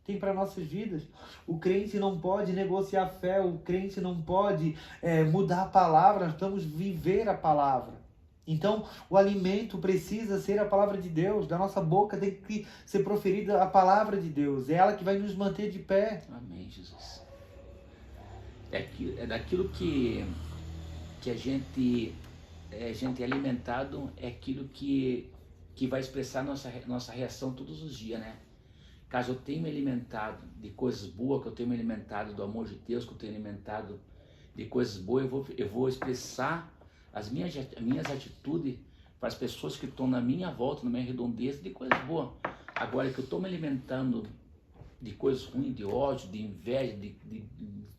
tem para nossas vidas. O crente não pode negociar fé, o crente não pode mudar a palavra, nós vamos viver a palavra. Então, o alimento precisa ser a palavra de Deus. Da nossa boca tem que ser proferida a palavra de Deus. É ela que vai nos manter de pé. Amém, Jesus. É daquilo que a gente é alimentado, é aquilo que vai expressar nossa reação todos os dias, né? Caso eu tenha me alimentado de coisas boas, que eu tenha me alimentado do amor de Deus, que eu tenha me alimentado de coisas boas, eu vou expressar as minhas atitudes para as pessoas que estão na minha volta, na minha redondeza, de coisas boas. Agora que eu estou me alimentando de coisas ruins, de ódio, de inveja, de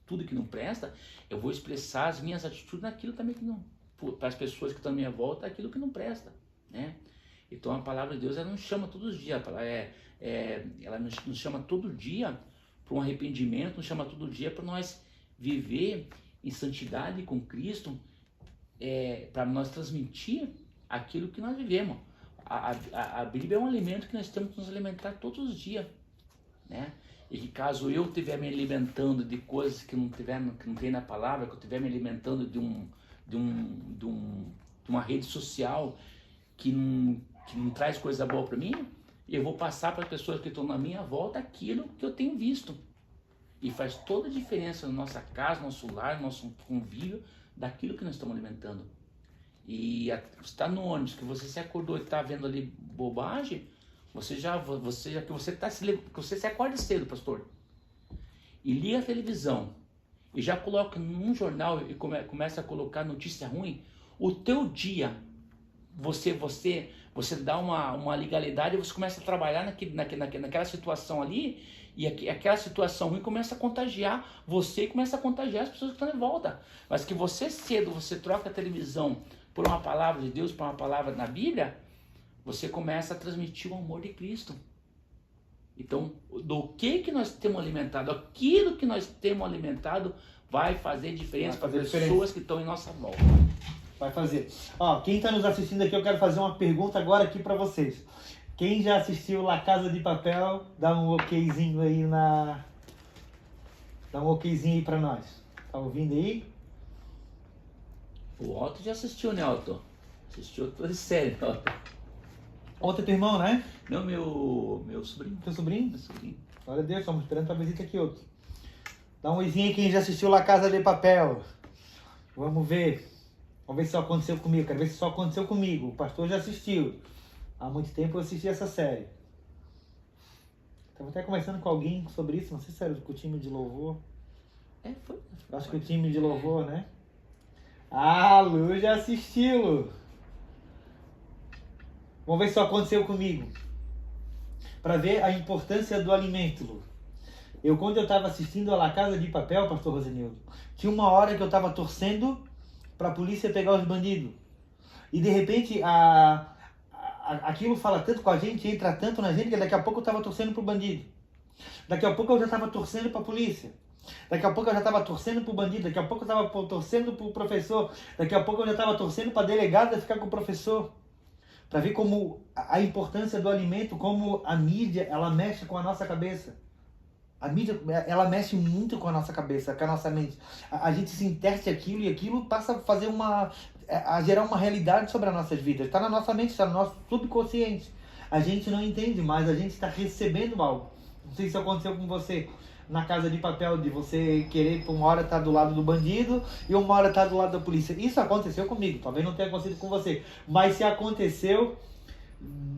tudo que não presta, eu vou expressar as minhas atitudes naquilo também que não, para as pessoas que estão à minha volta, aquilo que não presta, né? Então a palavra de Deus, ela nos chama todos os dias, ela nos chama todo dia para um arrependimento, nos chama todo dia para nós viver em santidade com Cristo, para nós transmitir aquilo que nós vivemos. A Bíblia é um alimento que nós temos que nos alimentar todos os dias, né? E que caso eu estiver me alimentando de coisas que não tem na palavra, que eu estiver me alimentando de uma rede social que não traz coisa boa para mim, eu vou passar para as pessoas que estão na minha volta aquilo que eu tenho visto. E faz toda a diferença na nossa casa, no nosso lar, no nosso convívio, daquilo que nós estamos alimentando. E está no ônibus, que você se acordou e está vendo ali bobagem, você se acorda cedo, pastor, e liga a televisão, e já coloca num jornal e começa a colocar notícia ruim, o teu dia, você dá uma legalidade, você começa a trabalhar naquela situação ali, e aquela situação ruim começa a contagiar você e começa a contagiar as pessoas que estão em volta. Mas que você troca a televisão por uma palavra de Deus, por uma palavra na Bíblia, você começa a transmitir o amor de Cristo. Então, do que nós temos alimentado, aquilo que nós temos alimentado vai fazer diferença para as pessoas que estão em nossa volta. Vai fazer. Ó, quem está nos assistindo aqui, eu quero fazer uma pergunta agora aqui para vocês. Quem já assistiu La Casa de Papel, dá um okzinho aí dá um okzinho aí para nós. Tá ouvindo aí? O Otto já assistiu, né, Otto? Assistiu toda a série, Otto. Otto é teu irmão, né? Não, meu sobrinho. Teu sobrinho? Meu sobrinho. Glória a Deus, estamos esperando tua visita aqui, Otto. Dá um oizinho aí quem já assistiu La Casa de Papel. Vamos ver. Vamos ver se só aconteceu comigo. Quero ver se só aconteceu comigo. O pastor já assistiu. Há muito tempo eu assisti essa série. Estava até conversando com alguém sobre isso. Não sei se era com o time de louvor. Foi. Acho que o time de louvor, né? Ah, Lu já assistiu. Vamos ver se só aconteceu comigo. Para ver a importância do alimento, Lu. Quando eu estava assistindo a La Casa de Papel, pastor Rosenildo, tinha uma hora que eu estava torcendo para a polícia pegar os bandidos. E de repente aquilo fala tanto com a gente, entra tanto na gente, que daqui a pouco eu estava torcendo para o bandido. Daqui a pouco eu já estava torcendo para a polícia. Daqui a pouco eu já estava torcendo para o bandido. Daqui a pouco eu estava torcendo para o professor. Daqui a pouco eu já estava torcendo para a delegada ficar com o professor. Para ver como a importância do alimento, como a mídia, ela mexe com a nossa cabeça. A mídia, ela mexe muito com a nossa cabeça, com a nossa mente. A gente se interte aquilo e aquilo passa a fazer a gerar uma realidade sobre as nossas vidas. Está na nossa mente, está no nosso subconsciente. A gente não entende, mas a gente está recebendo algo. Não sei se aconteceu com você na Casa de Papel, de você querer por uma hora estar do lado do bandido e uma hora estar do lado da polícia. Isso aconteceu comigo, talvez não tenha acontecido com você. Mas se aconteceu,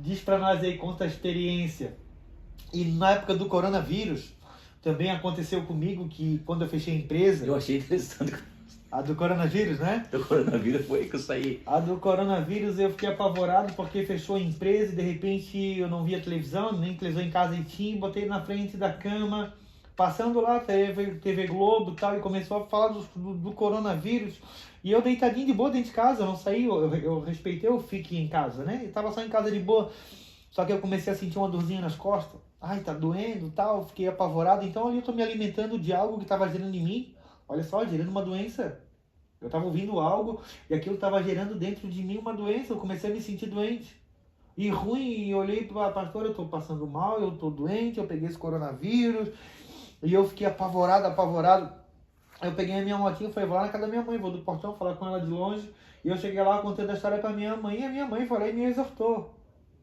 diz para nós aí, conta a experiência. E na época do coronavírus, também aconteceu comigo que quando eu fechei a empresa... Eu achei interessante. A do coronavírus, né? Do coronavírus foi que eu saí. A do coronavírus eu fiquei apavorado porque fechou a empresa e de repente eu não via televisão, nem televisão em casa e tinha, botei na frente da cama, passando lá, TV Globo e tal, e começou a falar do coronavírus. E eu deitadinho de boa dentro de casa, eu não saí, eu respeitei o fique em casa, né? Eu tava só em casa de boa. Só que eu comecei a sentir uma dorzinha nas costas. Ai, tá doendo e tal, fiquei apavorado. Então ali eu tô me alimentando de algo que tava gerando em mim. Olha só, gerando uma doença. Eu tava ouvindo algo e aquilo tava gerando dentro de mim uma doença. Eu comecei a me sentir doente. E ruim, e olhei para pastor, eu tô passando mal, eu tô doente, eu peguei esse coronavírus. E eu fiquei apavorado. Eu peguei a minha motinha e falei, vou lá na casa da minha mãe, vou do portão falar com ela de longe. E eu cheguei lá contando a história pra minha mãe, e a minha mãe foi lá e me exortou.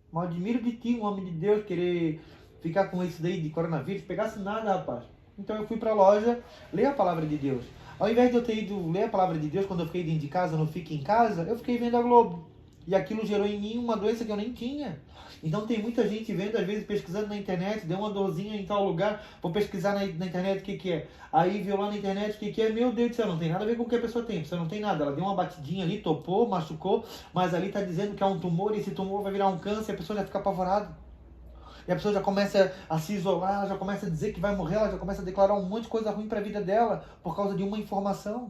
Mal admiro de ti, um homem de Deus, querer ficar com isso daí de coronavírus, pegasse nada, rapaz. Então eu fui pra loja, ler a palavra de Deus. Ao invés de eu ter ido ler a palavra de Deus, quando eu fiquei dentro de casa, não fique em casa, eu fiquei vendo a Globo. E aquilo gerou em mim uma doença que eu nem tinha. Então tem muita gente vendo, às vezes pesquisando na internet, deu uma dorzinha em tal lugar, vou pesquisar na internet o que é. Aí viu lá na internet o que é, meu Deus do céu, não tem nada a ver com o que a pessoa tem. A pessoa não tem nada, ela deu uma batidinha ali, topou, machucou, mas ali está dizendo que é um tumor e esse tumor vai virar um câncer, a pessoa já fica apavorada. E a pessoa já começa a se isolar, ela já começa a dizer que vai morrer, ela já começa a declarar um monte de coisa ruim para a vida dela, por causa de uma informação.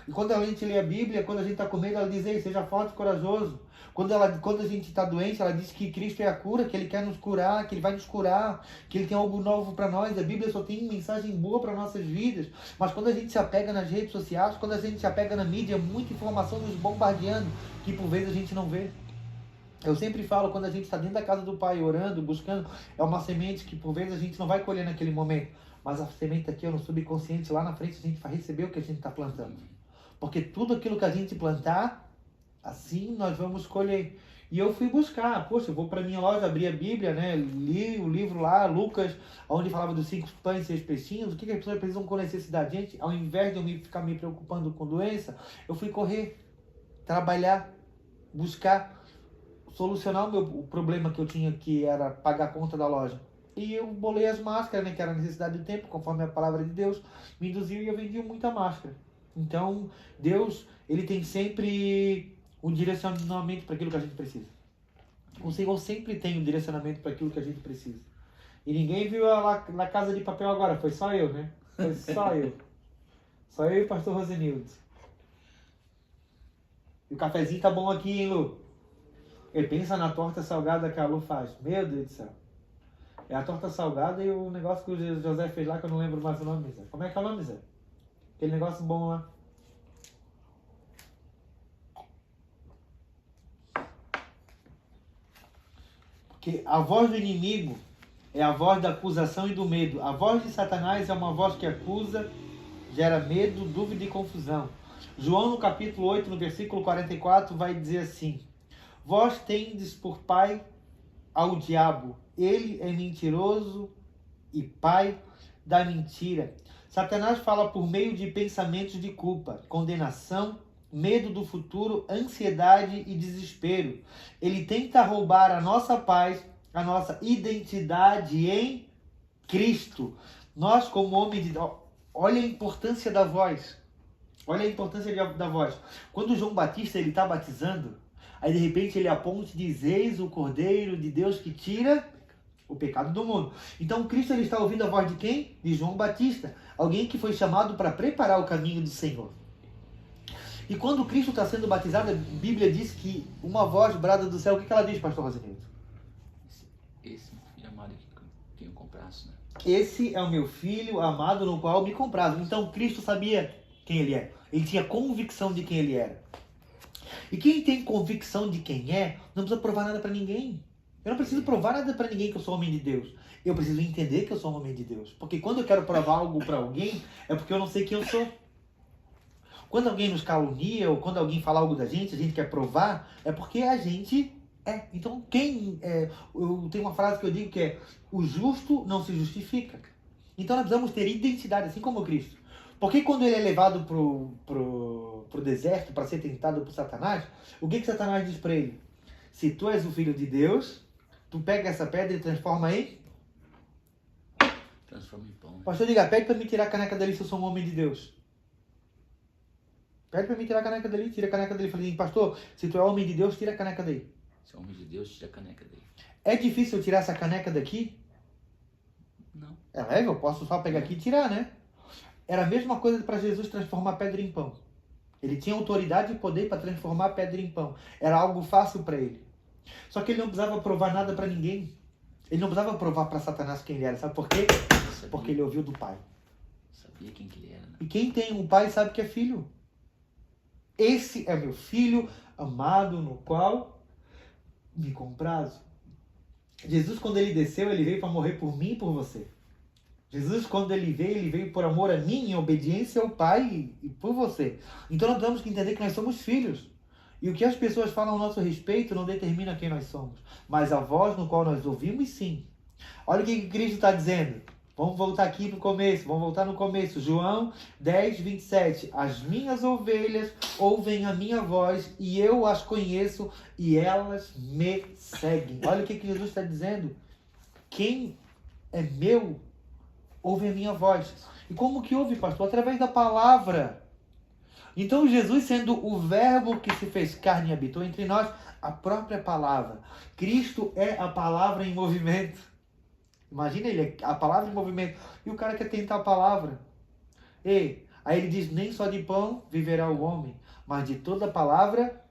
E quando a gente lê a Bíblia, quando a gente está com medo, ela diz, ei, seja forte e corajoso. Quando a gente está doente, ela diz que Cristo é a cura, que Ele quer nos curar, que Ele vai nos curar, que Ele tem algo novo para nós. A Bíblia só tem mensagem boa para nossas vidas. Mas quando a gente se apega nas redes sociais, quando a gente se apega na mídia, muita informação nos bombardeando, que por vezes a gente não vê. Eu sempre falo, quando a gente está dentro da casa do Pai, orando, buscando, é uma semente que por vezes a gente não vai colher naquele momento. Mas a semente aqui, no subconsciente, lá na frente, a gente vai receber o que a gente está plantando. Porque tudo aquilo que a gente plantar, assim nós vamos colher. E eu fui buscar, poxa, eu vou para minha loja, abri a Bíblia, né? Li o livro lá, Lucas, onde falava dos 5 pães e 6 peixinhos, o que as pessoas precisam com necessidade. Gente, ao invés de eu ficar me preocupando com doença, eu fui correr, trabalhar, buscar, solucionar o problema que eu tinha, que era pagar a conta da loja. E eu bolei as máscaras, né? Que era a necessidade do tempo, conforme a palavra de Deus me induziu, e eu vendi muita máscara. Então, Deus, Ele tem sempre um direcionamento para aquilo que a gente precisa. O Senhor sempre tem um direcionamento para aquilo que a gente precisa. E ninguém viu lá na Casa de Papel agora, foi só eu, né? Foi só eu. Só eu e o pastor Rosenildo. E o cafezinho tá bom aqui, hein, Lu? Ele pensa na torta salgada que a Lu faz. Meu Deus do céu. É a torta salgada e o negócio que o José fez lá, que eu não lembro mais o nome, Zé. Como é que é o nome, Zé? Aquele negócio bom lá. Porque a voz do inimigo é a voz da acusação e do medo. A voz de Satanás é uma voz que acusa, gera medo, dúvida e confusão. João, no capítulo 8, no versículo 44, vai dizer assim: vós tendes por pai ao diabo, ele é mentiroso e pai da mentira. Satanás fala por meio de pensamentos de culpa, condenação, medo do futuro, ansiedade e desespero. Ele tenta roubar a nossa paz, a nossa identidade em Cristo. Nós, como homem de Deus, olha a importância da voz. Olha a importância da voz. Quando João Batista está batizando, aí de repente ele aponta e diz: eis o Cordeiro de Deus que tira o pecado do mundo. Então Cristo ele está ouvindo a voz de quem? De João Batista. Alguém que foi chamado para preparar o caminho do Senhor. E quando Cristo está sendo batizado, a Bíblia diz que uma voz brada do céu. O que ela diz, pastor Rosenildo? Esse filho amado que eu comprasse, né? Esse é o meu filho amado no qual me compraram. Então Cristo sabia quem ele é. Ele tinha convicção de quem ele era. E quem tem convicção de quem é, não precisa provar nada para ninguém. Eu não preciso provar nada para ninguém que eu sou homem de Deus. Eu preciso entender que eu sou um homem de Deus. Porque quando eu quero provar algo para alguém, é porque eu não sei quem eu sou. Quando alguém nos calunia ou quando alguém fala algo da gente, a gente quer provar, é porque a gente é. Então, eu tenho uma frase que eu digo que é: o justo não se justifica. Então, nós precisamos ter identidade, assim como Cristo. Porque quando ele é levado pro deserto para ser tentado por Satanás, o que Satanás diz para ele? Se tu és o filho de Deus, tu pega essa pedra e transforma em? Transforma em pão. Pastor, diga, pede para me tirar a caneca dele se eu sou um homem de Deus. Pede para me tirar a caneca dele, tira a caneca dele. Falei, pastor, se tu é homem de Deus, tira a caneca dele. Se é homem de Deus, tira a caneca dele. É difícil eu tirar essa caneca daqui? Não. É leve, eu posso só pegar aqui e tirar, né? Era a mesma coisa para Jesus transformar pedra em pão. Ele tinha autoridade e poder para transformar pedra em pão. Era algo fácil para ele. Só que ele não precisava provar nada para ninguém. Ele não precisava provar para Satanás quem ele era. Sabe por quê? Porque ele ouviu do Pai. Sabia quem que ele era, né? E quem tem um pai sabe que é filho. Esse é meu filho amado, no qual me comprazo. Jesus, quando ele desceu, ele veio para morrer por mim e por você. Jesus, quando ele veio por amor a mim, em obediência ao Pai e por você. Então nós temos que entender que nós somos filhos. E o que as pessoas falam a nosso respeito não determina quem nós somos. Mas a voz no qual nós ouvimos, sim. Olha o que Cristo está dizendo. Vamos voltar aqui no começo. Vamos voltar no começo. João 10, 27. As minhas ovelhas ouvem a minha voz e eu as conheço e elas me seguem. Olha o que Jesus está dizendo. Quem é meu ouve a minha voz. E como que ouve, pastor? Através da palavra. Então Jesus, sendo o verbo que se fez carne e habitou entre nós, a própria palavra. Cristo é a palavra em movimento. Imagina ele, a palavra em movimento. E o cara quer tentar a palavra. Aí ele diz, nem só de pão viverá o homem, mas de toda palavra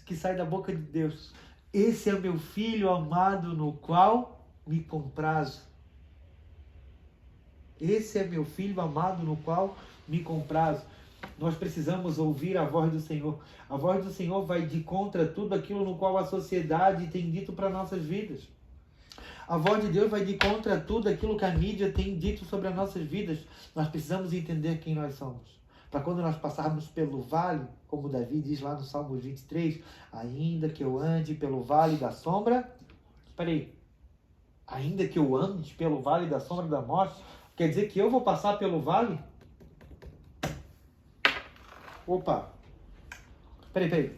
que sai da boca de Deus. Esse é o meu filho amado no qual me comprazo. Esse é meu filho amado no qual me comprazo. Nós precisamos ouvir a voz do Senhor. A voz do Senhor vai de contra tudo aquilo no qual a sociedade tem dito para nossas vidas. A voz de Deus vai de contra tudo aquilo que a mídia tem dito sobre as nossas vidas. Nós precisamos entender quem nós somos. Para quando nós passarmos pelo vale, como Davi diz lá no Salmo 23, ainda que eu ande pelo vale da sombra... Ainda que eu ande pelo vale da sombra da morte, quer dizer que eu vou passar pelo vale?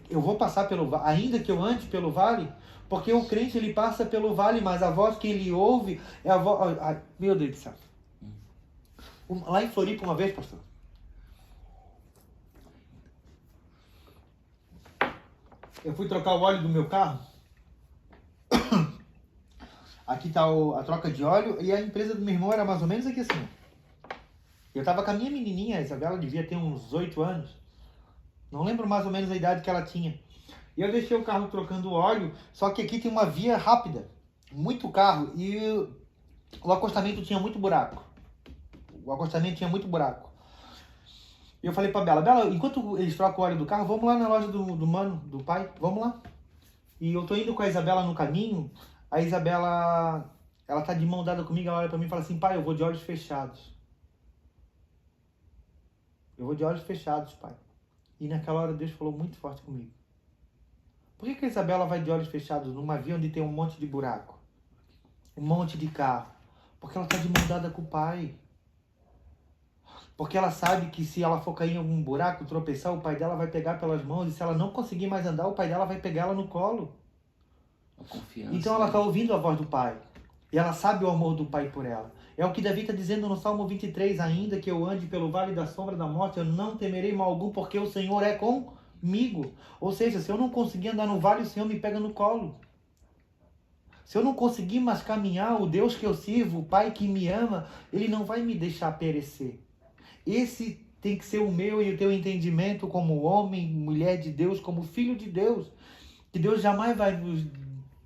Eu vou passar pelo vale, ainda que eu ande pelo vale? Porque o crente, ele passa pelo vale, mas a voz que ele ouve é a voz... Meu Deus do céu. Lá em Floripa uma vez, pastor. Eu fui trocar o óleo do meu carro. Aqui está a troca de óleo e a empresa do meu irmão era mais ou menos aqui assim. Eu estava com a minha menininha, a Isabela devia ter uns 8 anos. Não lembro mais ou menos a idade que ela tinha. E eu deixei o carro trocando óleo, só que aqui tem uma via rápida. Muito carro e o acostamento tinha muito buraco. E eu falei pra Bela, enquanto eles trocam o óleo do carro, vamos lá na loja do pai, vamos lá. E eu tô indo com a Isabela no caminho, a Isabela, ela tá de mão dada comigo, ela olha pra mim e fala assim, pai, eu vou de olhos fechados. Eu vou de olhos fechados, pai. E naquela hora Deus falou muito forte comigo. Por que a Isabela vai de olhos fechados numa via onde tem um monte de buraco? Um monte de carro? Porque ela está de mão dada com o pai. Porque ela sabe que se ela for cair em algum buraco, tropeçar, o pai dela vai pegar pelas mãos. E se ela não conseguir mais andar, o pai dela vai pegar ela no colo. A confiança, então ela está ouvindo a voz do pai. E ela sabe o amor do pai por ela. É o que Davi está dizendo no Salmo 23. Ainda que eu ande pelo vale da sombra da morte, eu não temerei mal algum, porque o Senhor é comigo. Ou seja, se eu não conseguir andar no vale, o Senhor me pega no colo. Se eu não conseguir mais caminhar, o Deus que eu sirvo, o Pai que me ama, Ele não vai me deixar perecer. Esse tem que ser o meu e o teu entendimento como homem, mulher de Deus, como filho de Deus. Que Deus jamais vai nos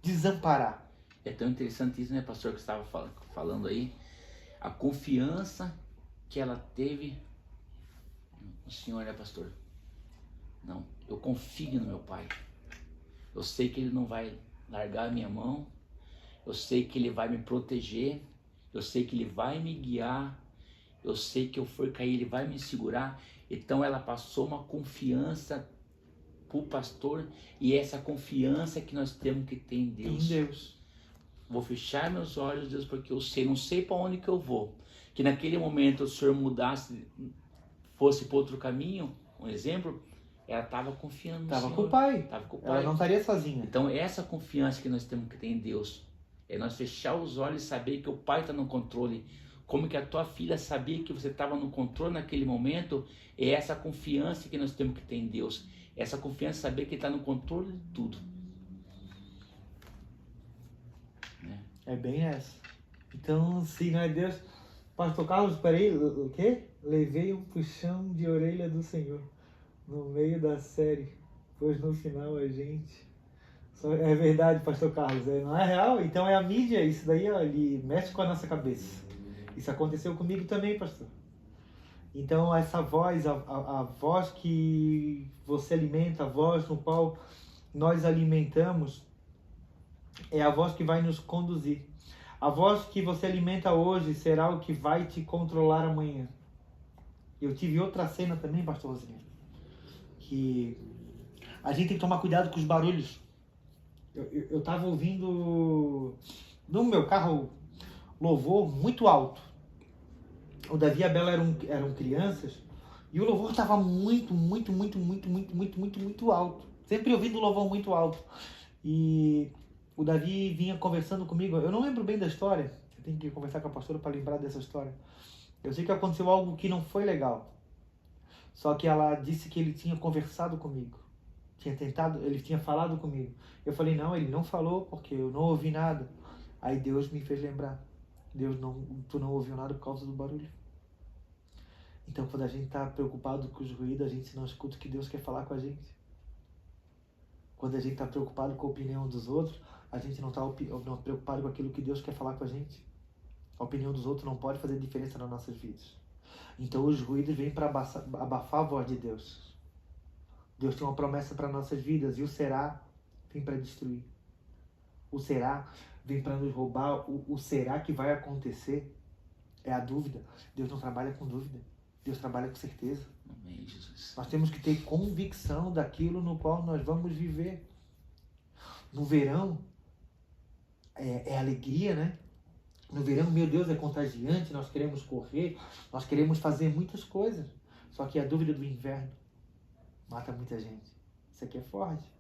desamparar. É tão interessante isso, né, pastor, que você estava falando aí. A confiança que ela teve no Senhor, né, pastor? Não, eu confio no meu pai. Eu sei que ele não vai largar a minha mão. Eu sei que ele vai me proteger. Eu sei que ele vai me guiar. Eu sei que eu for cair, ele vai me segurar. Então ela passou uma confiança para o pastor. E essa confiança que nós temos que ter em Deus. Em Deus. Vou fechar meus olhos, Deus, porque eu sei, não sei para onde que eu vou. Que naquele momento o Senhor mudasse, fosse para outro caminho, um exemplo, ela estava confiando no Senhor. Estava com o pai. Estava com o pai. Ela não estaria sozinha. Então essa confiança que nós temos que ter em Deus, é nós fechar os olhos e saber que o pai está no controle. Como que a tua filha sabia que você estava no controle naquele momento, é essa confiança que nós temos que ter em Deus. Essa confiança, saber que Ele está no controle de tudo. É bem essa. Então, se não é Deus... Pastor Carlos, peraí, o quê? Levei um puxão de orelha do Senhor no meio da série, pois no final a gente... É verdade, Pastor Carlos, não é real? Então é a mídia, isso daí, ó, ele mexe com a nossa cabeça. Isso aconteceu comigo também, pastor. Então essa voz, a voz que você alimenta, a voz no qual nós alimentamos, é a voz que vai nos conduzir. A voz que você alimenta hoje será o que vai te controlar amanhã. Eu tive outra cena também, pastorzinho, que a gente tem que tomar cuidado com os barulhos. Eu estava ouvindo no meu carro louvor muito alto. O Davi e a Bela eram crianças e o louvor estava muito alto. Sempre ouvindo o louvor muito alto. E o Davi vinha conversando comigo. Eu não lembro bem da história. Eu tenho que conversar com a pastora para lembrar dessa história. Eu sei que aconteceu algo que não foi legal. Só que ela disse que ele tinha conversado comigo. Ele tinha falado comigo. Eu falei, não, ele não falou porque eu não ouvi nada. Aí Deus me fez lembrar. Tu não ouviu nada por causa do barulho. Então, quando a gente está preocupado com os ruídos, a gente não escuta o que Deus quer falar com a gente. Quando a gente está preocupado com a opinião dos outros, a gente não está preocupado com aquilo que Deus quer falar com a gente. A opinião dos outros não pode fazer diferença nas nossas vidas. Então, os ruídos vêm para abafar a voz de Deus. Deus tem uma promessa para nossas vidas e o será vem para destruir. O será vem para nos roubar. O será que vai acontecer é a dúvida. Deus não trabalha com dúvida. Deus trabalha com certeza. Amém, Jesus. Nós temos que ter convicção daquilo no qual nós vamos viver. No verão é alegria, né? No verão, meu Deus, é contagiante. Nós queremos correr, nós queremos fazer muitas coisas. Só que a dúvida do inverno mata muita gente. Isso aqui é forte.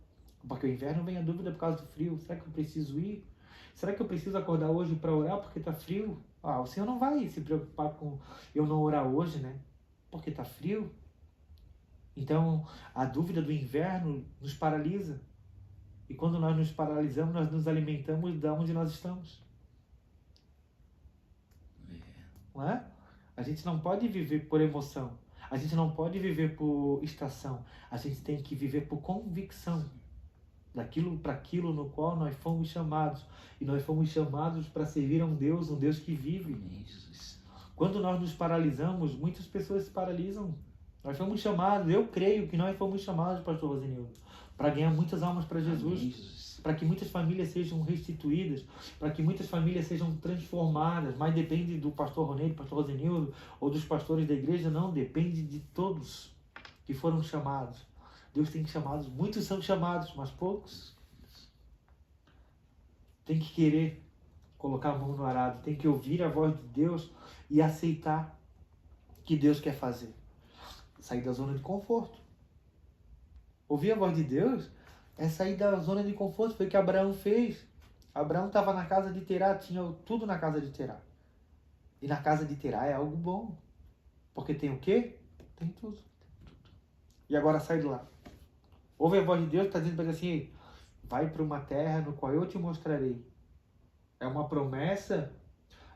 Porque o inverno vem a dúvida por causa do frio. Será que eu preciso ir? Será que eu preciso acordar hoje para orar porque está frio? O Senhor não vai se preocupar com eu não orar hoje, né? Porque está frio. Então, a dúvida do inverno nos paralisa. E quando nós nos paralisamos, nós nos alimentamos de onde nós estamos. Não é? A gente não pode viver por emoção. A gente não pode viver por estação. A gente tem que viver por convicção para aquilo no qual nós fomos chamados. E nós fomos chamados para servir a um Deus que vive. Amém, Jesus. Quando nós nos paralisamos, muitas pessoas se paralisam. Nós fomos chamados, eu creio que nós fomos chamados, pastor Rosenildo, para ganhar muitas almas para Jesus, para que muitas famílias sejam restituídas, para que muitas famílias sejam transformadas. Mas depende do pastor Ronei, do pastor Rosenildo ou dos pastores da igreja, não, depende de todos que foram chamados. Deus tem chamados, muitos são chamados, mas poucos. Tem que querer colocar a mão no arado, tem que ouvir a voz de Deus e aceitar o que Deus quer fazer. Sair da zona de conforto. Ouvir a voz de Deus é sair da zona de conforto. Foi o que Abraão fez. Abraão estava na casa de Terá, tinha tudo na casa de Terá. E na casa de Terá é algo bom. Porque tem o quê? Tem tudo. E agora sai de lá. Ouve a voz de Deus, está dizendo para ele assim, vai para uma terra no qual eu te mostrarei. É uma promessa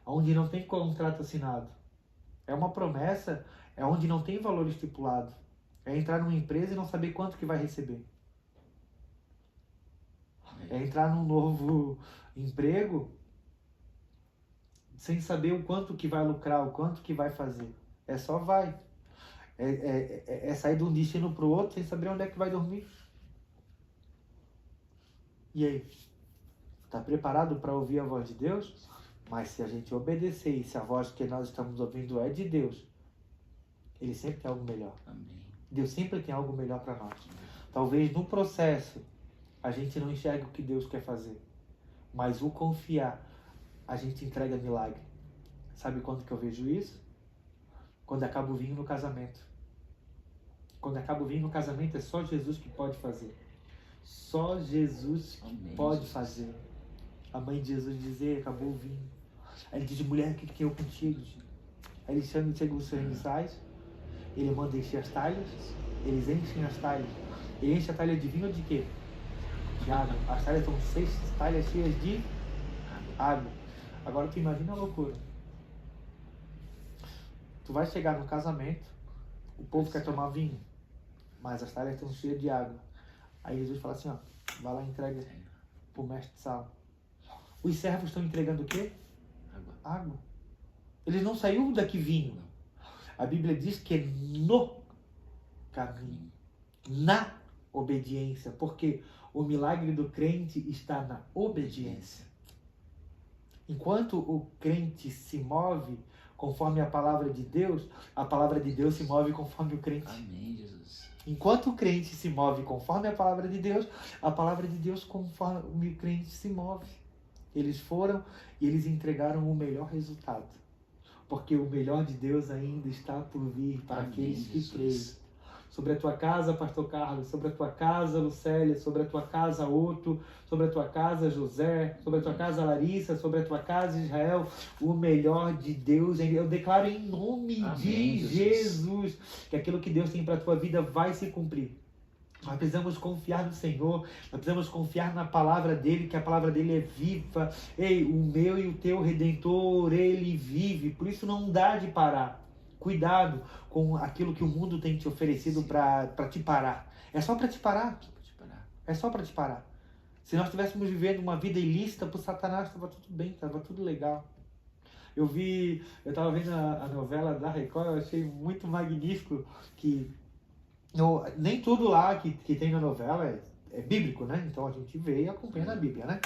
onde não tem contrato assinado. É uma promessa onde não tem valor estipulado. É entrar numa empresa e não saber quanto que vai receber. É entrar num novo emprego sem saber o quanto que vai lucrar, o quanto que vai fazer. É só vai. É sair de um destino para o outro sem saber onde é que vai dormir. E aí? Está preparado para ouvir a voz de Deus? Mas se a gente obedecer e se a voz que nós estamos ouvindo é de Deus, Ele sempre tem algo melhor. Amém. Deus sempre tem algo melhor para nós. Talvez no processo a gente não enxergue o que Deus quer fazer, mas o confiar, a gente entrega milagre. Sabe quando que eu vejo isso? Quando acaba o vinho no casamento. Quando acaba o vinho no casamento, é só Jesus que pode fazer. Só Jesus que pode fazer. A mãe de Jesus dizia, acabou o vinho. Aí ele diz, mulher, o que eu contigo? Aí ele chega os serviçais, ele manda encher as talhas, eles enchem as talhas. Ele enche a talha de vinho ou de quê? De água. As talhas são 6 talhas cheias de água. Agora tu imagina a loucura. Tu vai chegar no casamento, o povo quer tomar vinho, mas as talhas estão cheias de água. Aí Jesus fala assim, ó, vai lá e entrega pro mestre de sala. Os servos estão entregando o quê? Água. Eles não saíram daqui vinho. A Bíblia diz que é no caminho, na obediência, porque o milagre do crente está na obediência. Enquanto o crente se move conforme a palavra de Deus se move conforme o crente. Amém, Jesus. Enquanto o crente se move conforme a palavra de Deus conforme o crente se move. Eles foram e eles entregaram o melhor resultado. Porque o melhor de Deus ainda está por vir para aqueles que creem. Sobre a tua casa, Pastor Carlos, sobre a tua casa, Lucélia, sobre a tua casa, Otto, sobre a tua casa, José, sobre a tua casa, Larissa, sobre a tua casa, Israel, o melhor de Deus, eu declaro em nome de Jesus, que aquilo que Deus tem para a tua vida vai se cumprir. Nós precisamos confiar no Senhor, nós precisamos confiar na palavra dEle, que a palavra dEle é viva. Ei, o meu e o teu Redentor, Ele vive, por isso não dá de parar. Cuidado com aquilo que o mundo tem te oferecido para te parar. É só para te parar. É só para te parar. Se nós estivéssemos vivendo uma vida ilícita, para o Satanás estava tudo bem, estava tudo legal. Eu estava vendo a novela da Record, eu achei muito magnífico que nem tudo lá que tem na novela é bíblico, né? Então a gente vê e acompanha na Bíblia, né?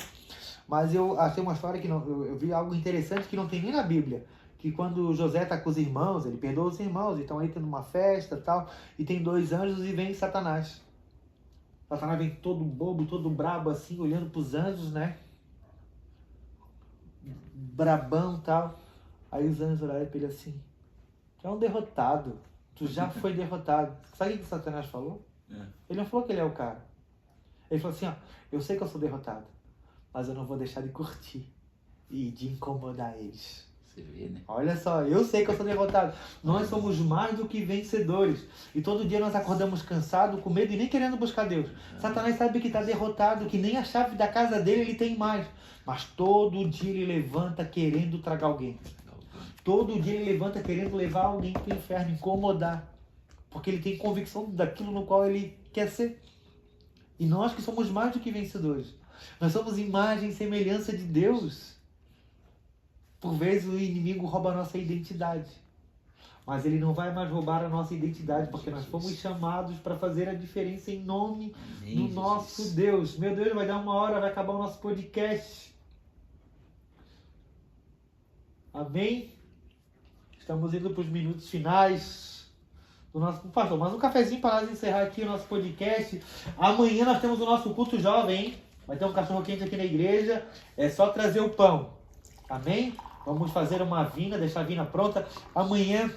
Mas eu achei uma história que eu vi algo interessante que não tem nem na Bíblia. Que quando José está com os irmãos, ele perdoa os irmãos, então aí tendo uma festa e tal, e tem 2 anjos e vem Satanás. Satanás vem todo bobo, todo brabo assim, olhando para os anjos, né? Brabão e tal. Aí os anjos olharam para ele assim, tu é um derrotado, tu já foi derrotado. Sabe o que Satanás falou? Ele não falou que ele é o cara. Ele falou assim, ó, eu sei que eu sou derrotado, mas eu não vou deixar de curtir e de incomodar eles. Você vê, né? Olha só, eu sei que eu sou derrotado. Nós somos mais do que vencedores. E todo dia nós acordamos cansados, com medo e nem querendo buscar Deus. Satanás sabe que está derrotado, que nem a chave da casa dele ele tem mais. Mas todo dia ele levanta querendo tragar alguém. Todo dia ele levanta querendo levar alguém para o inferno, incomodar. Porque ele tem convicção daquilo no qual ele quer ser. E nós que somos mais do que vencedores. Nós somos imagem e semelhança de Deus. Por vezes o inimigo rouba a nossa identidade. Mas ele não vai mais roubar a nossa identidade, porque nós fomos chamados para fazer a diferença em nome do nosso Deus. Meu Deus, vai dar 1 hora, vai acabar o nosso podcast. Amém? Estamos indo para os minutos finais do nosso... Pastor, mas um cafezinho para nós encerrar aqui o nosso podcast. Amanhã nós temos o nosso culto jovem, hein? Vai ter um cachorro quente aqui na igreja. É só trazer o pão. Amém? Vamos fazer uma vina, deixar a vina pronta. Amanhã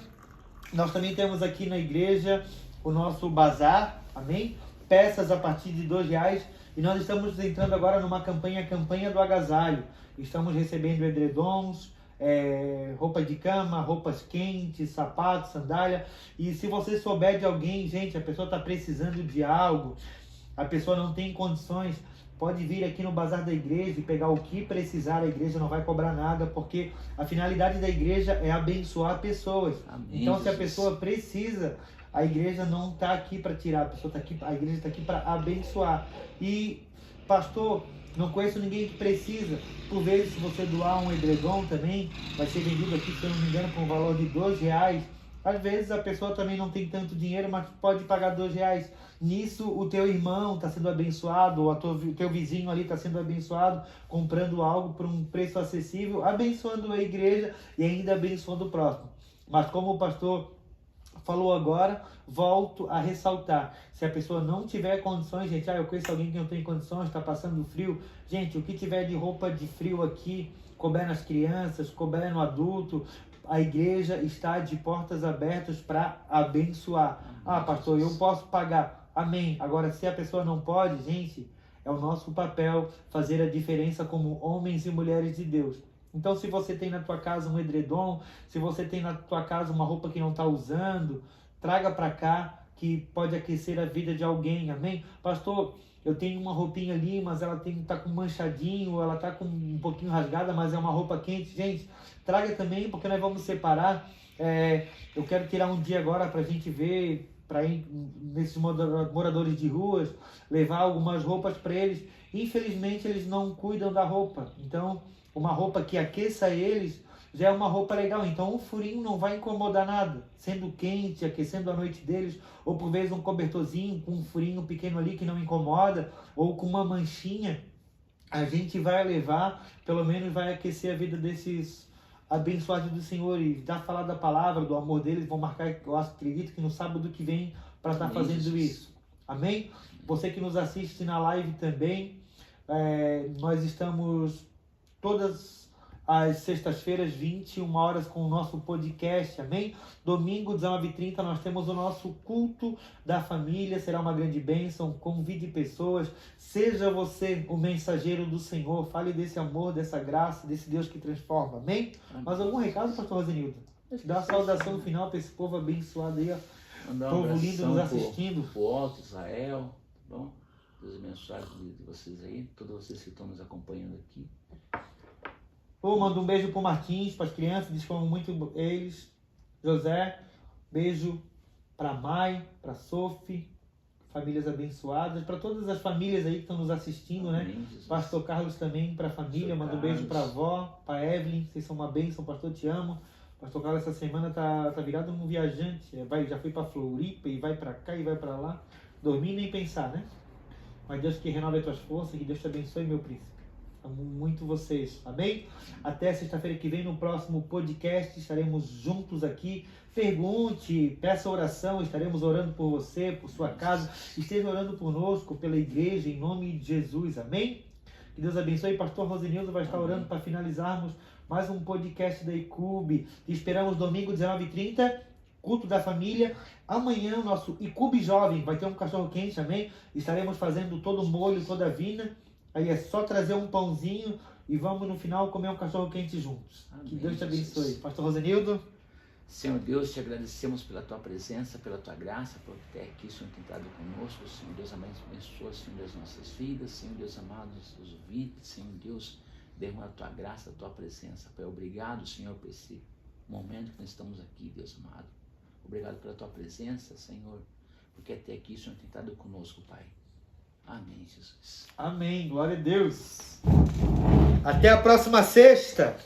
nós também temos aqui na igreja o nosso bazar. Amém? Peças a partir de R$2. E nós estamos entrando agora numa campanha do agasalho. Estamos recebendo edredons, roupa de cama, roupas quentes, sapatos, sandália. E se você souber de alguém, gente, a pessoa está precisando de algo, a pessoa não tem condições, pode vir aqui no bazar da igreja e pegar o que precisar. A igreja não vai cobrar nada, porque a finalidade da igreja é abençoar pessoas. Amém, então, Jesus. Se a pessoa precisa, a igreja não está aqui para tirar, a igreja está aqui para abençoar. E, pastor, não conheço ninguém que precisa. Por vezes, se você doar um edredom também, vai ser vendido aqui, se eu não me engano, por um valor de R$2. Às vezes a pessoa também não tem tanto dinheiro, mas pode pagar R$2. Nisso o teu irmão está sendo abençoado, ou o teu vizinho ali está sendo abençoado, comprando algo por um preço acessível, abençoando a igreja e ainda abençoando o próximo. Mas como o pastor falou agora, volto a ressaltar, se a pessoa não tiver condições, gente, eu conheço alguém que não tem condições, está passando frio, gente, o que tiver de roupa de frio aqui, couber nas crianças, couber no adulto, a igreja está de portas abertas para abençoar. Pastor, eu posso pagar. Amém. Agora, se a pessoa não pode, gente, é o nosso papel fazer a diferença como homens e mulheres de Deus. Então, se você tem na tua casa um edredom, se você tem na tua casa uma roupa que não está usando, traga para cá, que pode aquecer a vida de alguém. Amém? Pastor, eu tenho uma roupinha ali, mas ela tá com manchadinho, ela tá com um pouquinho rasgada, mas é uma roupa quente. Gente, traga também, porque nós vamos separar. Eu quero tirar um dia agora para a gente ver, para ir nesses moradores de ruas, levar algumas roupas para eles. Infelizmente, eles não cuidam da roupa. Então, uma roupa que aqueça eles já é uma roupa legal. Então, um furinho não vai incomodar nada. Sendo quente, aquecendo a noite deles, ou por vezes um cobertorzinho com um furinho pequeno ali que não incomoda, ou com uma manchinha, a gente vai levar, pelo menos vai aquecer a vida desses abençoados do Senhor e já falar da palavra, do amor deles, vão marcar, eu acredito que no sábado que vem, para estar fazendo isso. Amém? Você que nos assiste na live também, nós estamos todas às sextas-feiras, 21 horas, com o nosso podcast, amém? Domingo, 19h30, nós temos o nosso culto da família, será uma grande bênção, convide pessoas, seja você o mensageiro do Senhor, fale desse amor, dessa graça, desse Deus que transforma, amém? Mas algum recado, pastor Rosenildo? Dá uma saudação final para esse povo abençoado aí, ó. Povo lindo nos assistindo. Pro Otto, Israel, tá bom? Deus abençoe de vocês aí, todos vocês que estão nos acompanhando aqui. Manda um beijo pro Martins, para as crianças, diz que amam muito eles. José, beijo para Mai, para Sophie, famílias abençoadas, para todas as famílias aí que estão nos assistindo, amém, né? Jesus. Pastor Carlos também, para a família, manda um beijo para a avó, para Evelyn, vocês são uma bênção, pastor, te amo. Pastor Carlos essa semana tá virado um viajante, já foi para Floripa e vai para cá e vai para lá, dormir nem pensar, né? Mas Deus que renove as tuas forças, que Deus te abençoe, meu príncipe. Amo muito vocês, amém? Até sexta-feira que vem, no próximo podcast, estaremos juntos aqui. Pergunte, peça oração, estaremos orando por você, por sua casa. Esteja orando conosco, pela igreja, em nome de Jesus, amém? Que Deus abençoe. Pastor Rosenildo vai estar orando para finalizarmos mais um podcast da ICUB. Te esperamos domingo, 19h30, culto da família. Amanhã, o nosso ICUB Jovem vai ter um cachorro quente, amém? Estaremos fazendo todo o molho, toda a vina. Aí é só trazer um pãozinho e vamos no final comer um cachorro quente juntos. Amém, que Deus te abençoe. Jesus. Pastor Rosenildo. Senhor Deus, te agradecemos pela tua presença, pela tua graça, por ter aqui, Senhor, tem estado conosco. Senhor Deus, abençoa, Senhor Deus, nossas vidas. Senhor Deus, amado, os ouvintes. Senhor Deus, derrama a tua graça, a tua presença. Pai, obrigado, Senhor, por esse momento que nós estamos aqui, Deus amado. Obrigado pela tua presença, Senhor, porque até aqui, Senhor, tem estado conosco, Pai. Amém, Jesus. Amém. Glória a Deus. Até a próxima sexta.